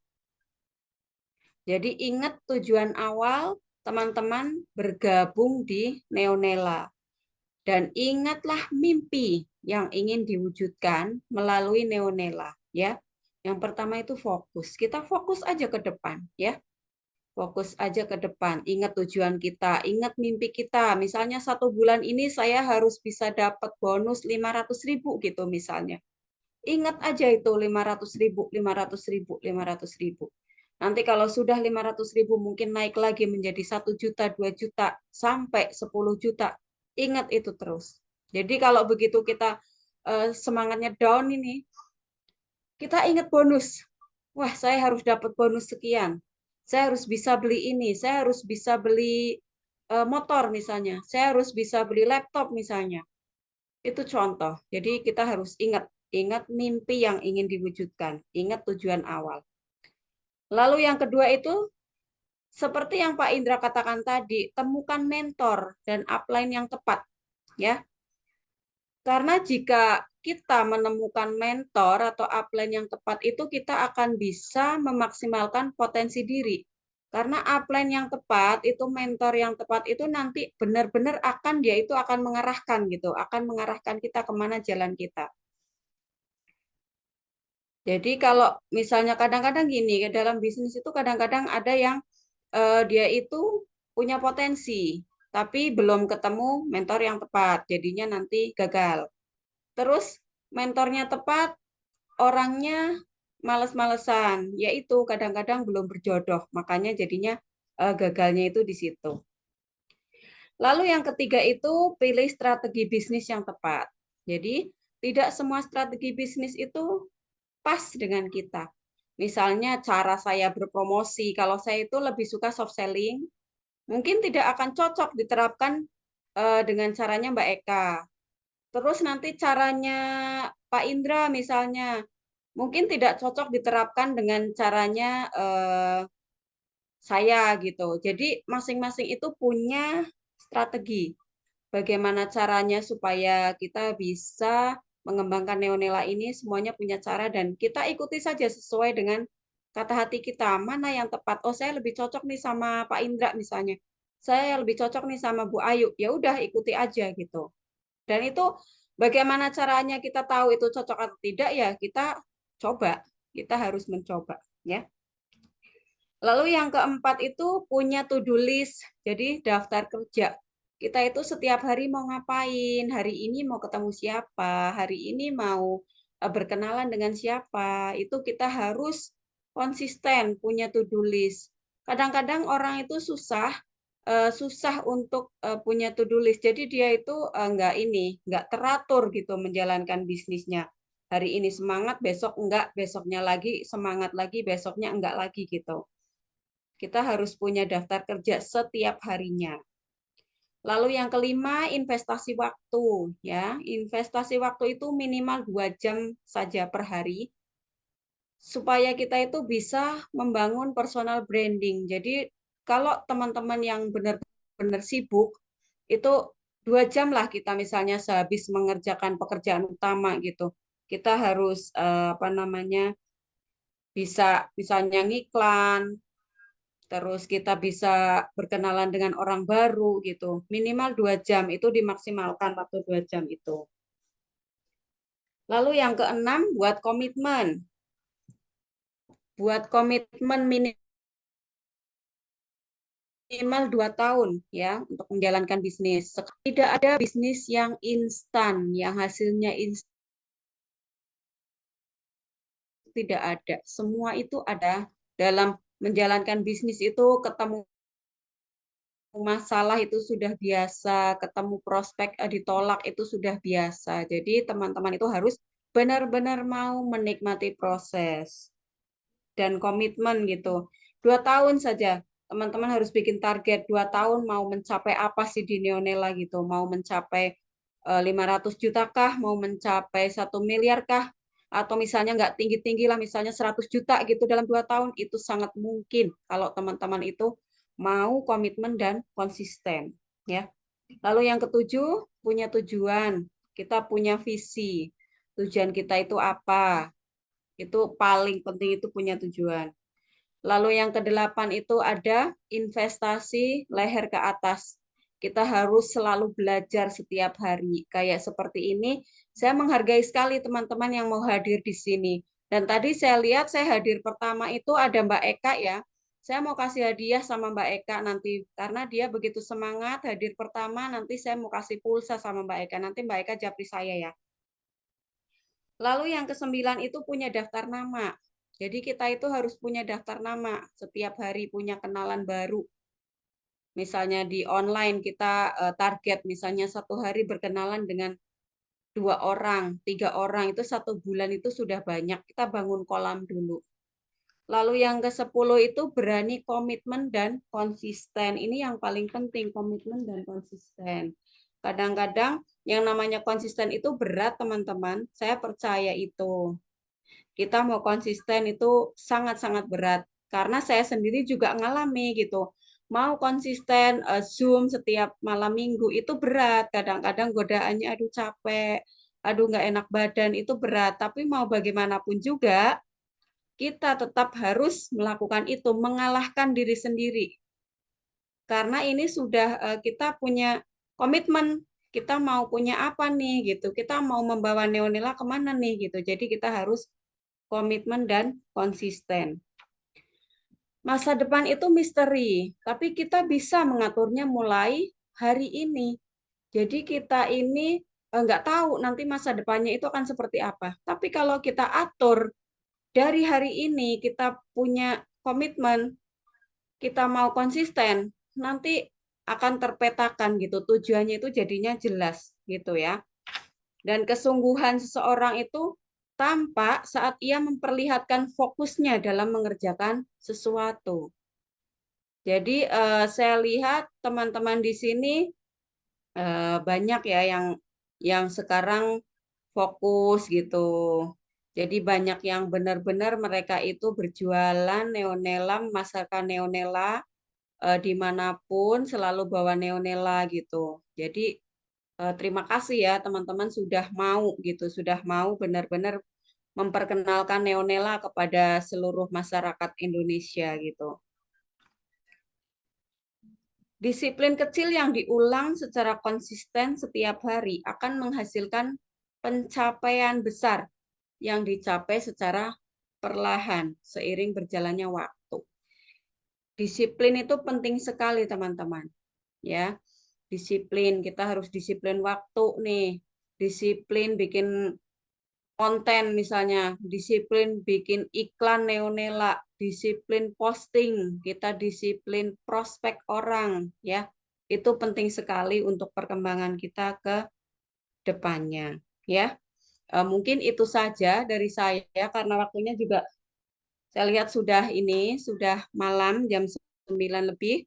Jadi ingat tujuan awal, teman-teman bergabung di Neonela. Dan ingatlah mimpi yang ingin diwujudkan melalui Neonela, ya. Yang pertama itu fokus. Kita fokus aja ke depan, ya. Fokus aja ke depan. Ingat tujuan kita, ingat mimpi kita. Misalnya 1 bulan ini saya harus bisa dapat bonus 500.000 gitu misalnya. Ingat aja itu 500.000, 500.000, 500.000. Nanti kalau sudah 500.000 mungkin naik lagi menjadi 1 juta, 2 juta, sampai 10 juta. Ingat itu terus. Jadi kalau begitu kita semangatnya down ini, kita ingat bonus. Wah, saya harus dapat bonus sekian. Saya harus bisa beli ini, saya harus bisa beli motor misalnya, saya harus bisa beli laptop misalnya. Itu contoh. Jadi kita harus ingat mimpi yang ingin diwujudkan, ingat tujuan awal. Lalu yang kedua itu, seperti yang Pak Indra katakan tadi, temukan mentor dan upline yang tepat, ya. Karena jika kita menemukan mentor atau upline yang tepat itu, kita akan bisa memaksimalkan potensi diri. Karena upline yang tepat itu, mentor yang tepat itu nanti benar-benar dia itu akan mengarahkan gitu, akan mengarahkan kita kemana jalan kita. Jadi kalau misalnya kadang-kadang gini, dalam bisnis itu kadang-kadang ada yang dia itu punya potensi, tapi belum ketemu mentor yang tepat, jadinya nanti gagal. Terus mentornya tepat, orangnya males-malesan, yaitu kadang-kadang belum berjodoh, makanya jadinya gagalnya itu di situ. Lalu yang ketiga itu pilih strategi bisnis yang tepat. Jadi tidak semua strategi bisnis itu pas dengan kita. Misalnya cara saya berpromosi, kalau saya itu lebih suka soft selling, mungkin tidak akan cocok diterapkan dengan caranya Mbak Eka. Terus nanti caranya Pak Indra misalnya, mungkin tidak cocok diterapkan dengan caranya saya gitu. Jadi masing-masing itu punya strategi. Bagaimana caranya supaya kita bisa mengembangkan Neonela ini, semuanya punya cara dan kita ikuti saja sesuai dengan kata hati kita. Mana yang tepat? Oh, saya lebih cocok nih sama Pak Indra misalnya. Saya lebih cocok nih sama Bu Ayu. Ya udah ikuti aja gitu. Dan itu bagaimana caranya kita tahu itu cocok atau tidak ya kita coba. Kita harus mencoba, ya. Lalu yang keempat itu punya to-do list. Jadi daftar kerja. Kita itu setiap hari mau ngapain, hari ini mau ketemu siapa, hari ini mau berkenalan dengan siapa. Itu kita harus konsisten punya to-do list. Kadang-kadang orang itu susah untuk punya to-do list. Jadi dia itu nggak teratur gitu menjalankan bisnisnya. Hari ini semangat, besok enggak, besoknya lagi semangat lagi, besoknya enggak lagi gitu. Kita harus punya daftar kerja setiap harinya. Lalu yang kelima, investasi waktu. Ya, investasi waktu itu minimal 2 jam saja per hari, supaya kita itu bisa membangun personal branding. Jadi kalau teman-teman yang benar-benar sibuk, itu 2 jam lah kita misalnya sehabis mengerjakan pekerjaan utama gitu. Kita harus bisa misalnya ngiklan, terus kita bisa berkenalan dengan orang baru gitu. Minimal 2 jam itu dimaksimalkan waktu 2 jam itu. Lalu yang keenam, buat komitmen. Buat komitmen minimal 2 tahun ya untuk menjalankan bisnis. Tidak ada bisnis yang instan, yang hasilnya instan. Tidak ada. Semua itu ada dalam menjalankan bisnis itu ketemu masalah itu sudah biasa, ketemu prospek ditolak itu sudah biasa. Jadi teman-teman itu harus benar-benar mau menikmati proses dan komitmen gitu. 2 tahun saja, teman-teman harus bikin target 2 tahun mau mencapai apa sih di Neonela gitu. Mau mencapai 500 juta kah, mau mencapai 1 miliar kah, atau misalnya nggak tinggi-tinggi lah, misalnya 100 juta gitu dalam 2 tahun, itu sangat mungkin kalau teman-teman itu mau komitmen dan konsisten, ya. Lalu yang ketujuh, punya tujuan. Kita punya visi. Tujuan kita itu apa? Itu paling penting, itu punya tujuan. Lalu yang ke-8 itu ada investasi leher ke atas. Kita harus selalu belajar setiap hari. Kayak seperti ini, saya menghargai sekali teman-teman yang mau hadir di sini. Dan tadi saya lihat saya hadir pertama itu ada Mbak Eka ya. Saya mau kasih hadiah sama Mbak Eka nanti karena dia begitu semangat hadir pertama, nanti saya mau kasih pulsa sama Mbak Eka. Nanti Mbak Eka japri saya ya. Lalu yang ke-9 itu punya daftar nama. Jadi kita itu harus punya daftar nama, setiap hari punya kenalan baru. Misalnya di online kita target misalnya satu hari berkenalan dengan 2 orang, 3 orang, itu 1 bulan itu sudah banyak. Kita bangun kolam dulu. Lalu yang ke-10 itu berani komitmen dan konsisten. Ini yang paling penting, komitmen dan konsisten. Kadang-kadang yang namanya konsisten itu berat, teman-teman. Saya percaya itu. Kita mau konsisten itu sangat-sangat berat. Karena saya sendiri juga ngalami gitu. Mau konsisten Zoom setiap malam minggu itu berat. Kadang-kadang godaannya aduh capek, aduh nggak enak badan, itu berat. Tapi mau bagaimanapun juga, kita tetap harus melakukan itu, mengalahkan diri sendiri. Karena ini sudah kita punya komitmen, kita mau punya apa nih gitu, kita mau membawa Neonela kemana nih gitu. Jadi kita harus komitmen dan konsisten. Masa depan itu misteri, tapi kita bisa mengaturnya mulai hari ini. Jadi kita ini nggak tahu nanti masa depannya itu akan seperti apa. Tapi kalau kita atur dari hari ini, kita punya komitmen, kita mau konsisten, nanti akan terpetakan gitu. Tujuannya itu jadinya jelas gitu ya. Dan kesungguhan seseorang itu tampak saat ia memperlihatkan fokusnya dalam mengerjakan sesuatu. Jadi saya lihat teman-teman di sini banyak ya yang sekarang fokus gitu. Jadi banyak yang benar-benar mereka itu berjualan neonela, memasarkan neonela dimanapun selalu bawa neonela gitu. Jadi terima kasih ya teman-teman sudah mau gitu, sudah mau benar-benar memperkenalkan neonela kepada seluruh masyarakat Indonesia gitu. Disiplin kecil yang diulang secara konsisten setiap hari akan menghasilkan pencapaian besar yang dicapai secara perlahan seiring berjalannya waktu. Disiplin itu penting sekali teman-teman. Ya, disiplin, kita harus disiplin waktu nih. Disiplin bikin konten misalnya, disiplin bikin iklan neonela, disiplin posting, kita disiplin prospek orang ya. Itu penting sekali untuk perkembangan kita ke depannya ya. Mungkin itu saja dari saya karena waktunya juga saya lihat sudah malam jam 9 lebih.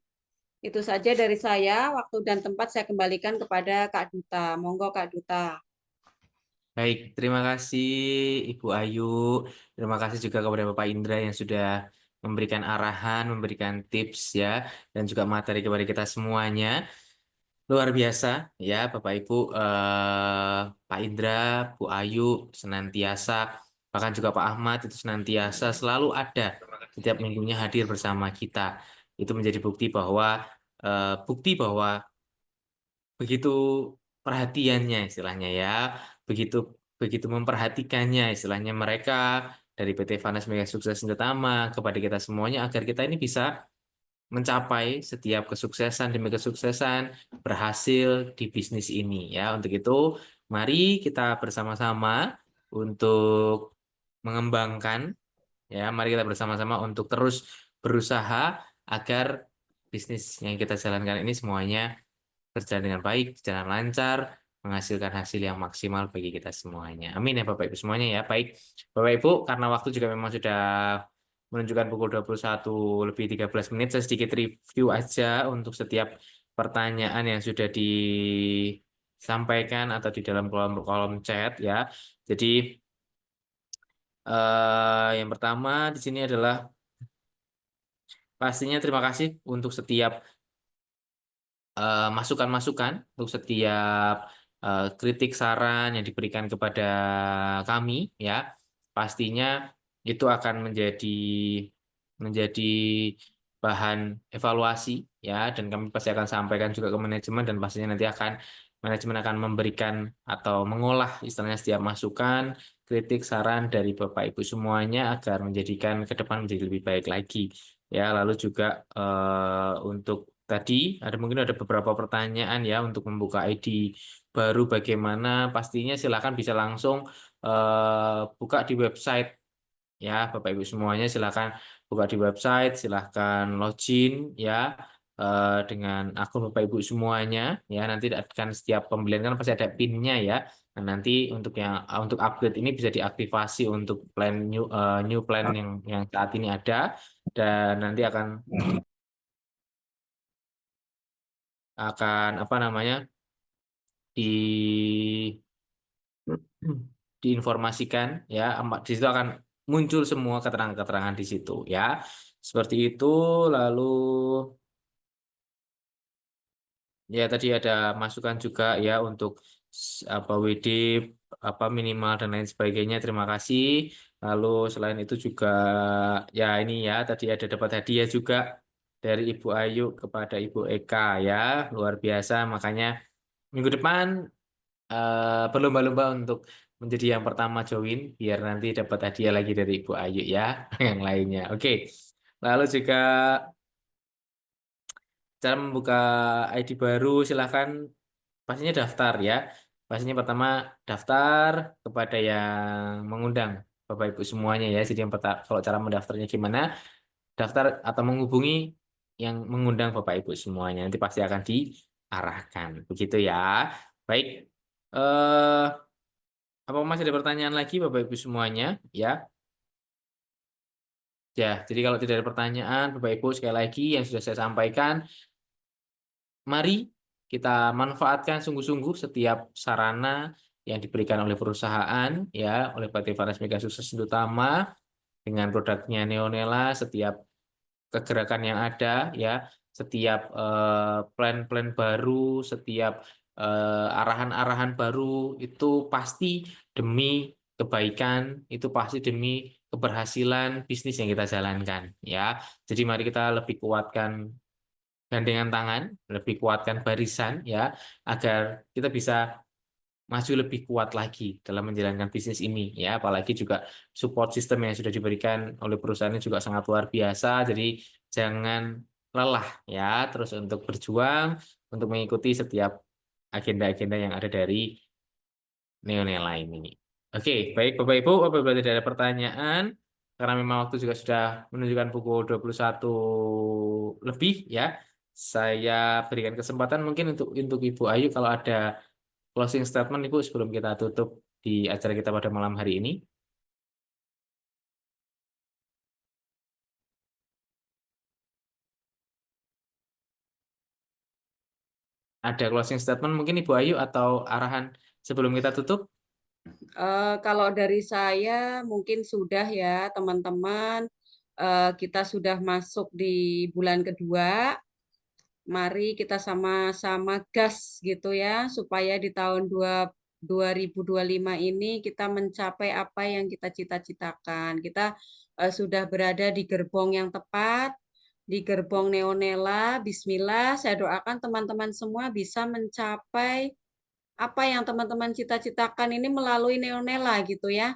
Itu saja dari saya. Waktu dan tempat saya kembalikan kepada Kak Duta. Monggo Kak Duta. Baik, terima kasih Ibu Ayu. Terima kasih juga kepada Bapak Indra yang sudah memberikan arahan, memberikan tips ya, dan juga materi kepada kita semuanya. Luar biasa ya Bapak Ibu, Pak Indra, Bu Ayu senantiasa, bahkan juga Pak Ahmad itu senantiasa selalu ada setiap minggunya hadir bersama kita. Itu menjadi bukti bahwa begitu perhatiannya istilahnya ya, begitu begitu memperhatikannya istilahnya mereka dari PT Vanas Mega Sukses Utama kepada kita semuanya agar kita ini bisa mencapai setiap kesuksesan demi kesuksesan, berhasil di bisnis ini ya. Untuk itu, mari kita bersama-sama untuk mengembangkan ya, mari kita bersama-sama untuk terus berusaha agar bisnis yang kita jalankan ini semuanya berjalan dengan baik, berjalan lancar, menghasilkan hasil yang maksimal bagi kita semuanya. Amin ya Bapak Ibu semuanya ya. Baik, Bapak Ibu, karena waktu juga memang sudah menunjukkan pukul 21 lebih 13 menit, saya sedikit review aja untuk setiap pertanyaan yang sudah disampaikan atau di dalam kolom chat ya. Jadi yang pertama di sini adalah pastinya terima kasih untuk setiap masukan-masukan, untuk setiap kritik saran yang diberikan kepada kami ya. Pastinya itu akan menjadi menjadi bahan evaluasi ya, dan kami pasti akan sampaikan juga ke manajemen, dan pastinya nanti manajemen akan memberikan atau mengolah istilahnya setiap masukan, kritik, saran dari Bapak Ibu semuanya agar menjadikan ke depan menjadi lebih baik lagi ya. Lalu juga untuk tadi mungkin ada beberapa pertanyaan ya untuk membuka ID baru bagaimana, pastinya silakan bisa langsung buka di website ya. Bapak Ibu semuanya silakan buka di website, silakan login ya dengan akun Bapak Ibu semuanya ya. Nanti akan setiap pembelian kan pasti ada PIN-nya ya. Nah, nanti untuk upgrade ini bisa diaktifasi untuk plan new plan yang saat ini ada, dan nanti akan apa namanya di diinformasikan ya. Di situ akan muncul semua keterangan-keterangan di situ ya. Seperti itu. Lalu ya tadi ada masukan juga ya untuk apa WD apa minimal dan lain sebagainya. Terima kasih. Lalu selain itu juga ya ini ya tadi ada dapat hadiah juga dari Ibu Ayu kepada Ibu Eka ya. Luar biasa. Makanya minggu depan berlomba-lomba untuk menjadi yang pertama join biar nanti dapat hadiah lagi dari Ibu Ayu ya. Yang lainnya. Oke. Lalu juga cara membuka ID baru silahkan pastinya daftar ya. Pastinya pertama daftar kepada yang mengundang Bapak Ibu semuanya ya. Jadi yang pertama, kalau cara mendaftarnya gimana? Daftar atau menghubungi yang mengundang Bapak Ibu semuanya. Nanti pasti akan diarahkan. Begitu ya. Baik. Eh apa masih ada pertanyaan lagi Bapak Ibu semuanya? Ya. Ya, jadi kalau tidak ada pertanyaan Bapak Ibu sekali lagi yang sudah saya sampaikan, mari kita manfaatkan sungguh-sungguh setiap sarana yang diberikan oleh perusahaan ya, oleh PT Faras Mega Sukses Utama dengan produknya Neonela, setiap kegerakan yang ada ya, setiap plan-plan baru, setiap arahan-arahan baru itu pasti demi kebaikan, itu pasti demi keberhasilan bisnis yang kita jalankan ya. Jadi mari kita lebih kuatkan gandengan tangan, lebih kuatkan barisan ya, agar kita bisa maju lebih kuat lagi dalam menjalankan bisnis ini ya. Apalagi juga support system yang sudah diberikan oleh perusahaan ini juga sangat luar biasa. Jadi jangan lelah ya, terus untuk berjuang untuk mengikuti setiap agenda-agenda yang ada dari Neonela ini. Oke, baik Bapak Ibu, apabila tidak ada pertanyaan, karena memang waktu juga sudah menunjukkan pukul 21 lebih ya, saya berikan kesempatan mungkin untuk Ibu Ayu kalau ada closing statement Ibu sebelum kita tutup di acara kita pada malam hari ini. Ada closing statement mungkin Ibu Ayu atau arahan sebelum kita tutup? Kalau dari saya mungkin sudah ya teman-teman, kita sudah masuk di bulan kedua. Mari kita sama-sama gas gitu ya, supaya di tahun 2025 ini kita mencapai apa yang kita cita-citakan. Kita sudah berada di gerbong yang tepat, di gerbong Neonela. Bismillah, saya doakan teman-teman semua bisa mencapai apa yang teman-teman cita-citakan ini melalui Neonela gitu ya.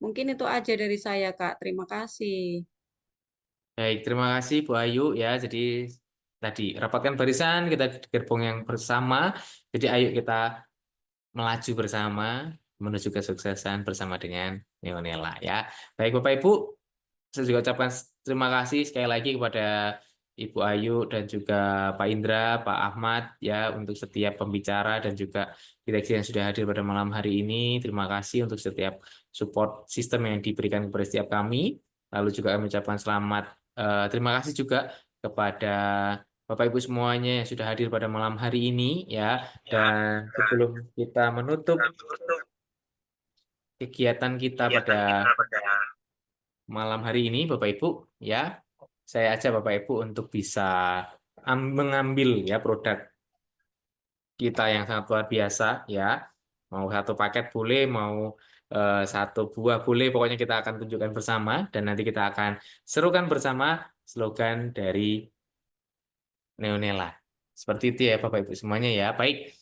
Mungkin itu aja dari saya, Kak. Terima kasih. Baik, terima kasih Bu Ayu ya. Jadi tadi rapatkan barisan kita di gerbong yang bersama. Jadi ayo kita melaju bersama menuju kesuksesan bersama dengan Neonela ya. Baik Bapak Ibu, saya juga ucapkan terima kasih sekali lagi kepada Ibu Ayu dan juga Pak Indra, Pak Ahmad ya untuk setiap pembicara dan juga direksi yang sudah hadir pada malam hari ini. Terima kasih untuk setiap support sistem yang diberikan kepada setiap kami. Lalu juga kami ucapkan terima kasih juga kepada Bapak Ibu semuanya yang sudah hadir pada malam hari ini ya. Dan sebelum kita menutup kegiatan kita pada malam hari ini, Bapak Ibu, ya, saya ajak Bapak Ibu untuk bisa mengambil ya produk kita yang sangat luar biasa, ya. Mau satu paket boleh, mau satu buah boleh, pokoknya kita akan tunjukkan bersama dan nanti kita akan serukan bersama slogan dari Neonela. Seperti itu ya Bapak Ibu semuanya ya. Baik,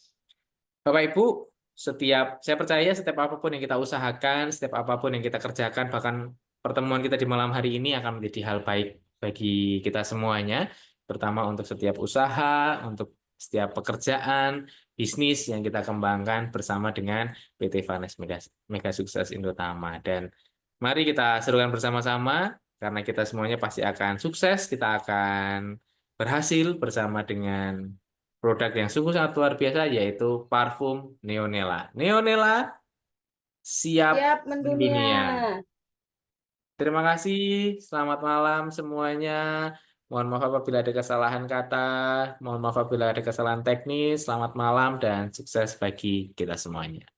Bapak Ibu, saya percaya setiap apapun yang kita usahakan, setiap apapun yang kita kerjakan, bahkan pertemuan kita di malam hari ini akan menjadi hal baik bagi kita semuanya, terutama untuk setiap usaha, untuk setiap pekerjaan, bisnis yang kita kembangkan bersama dengan PT Vanes Mega Sukses Indotama. Dan mari kita serukan bersama-sama, karena kita semuanya pasti akan sukses, kita akan berhasil bersama dengan produk yang sungguh sangat luar biasa, yaitu parfum Neonela. Neonela siap Siap mendunia. mendunia. Terima kasih, selamat malam semuanya. Mohon maaf apabila ada kesalahan kata, mohon maaf apabila ada kesalahan teknis. Selamat malam dan sukses bagi kita semuanya.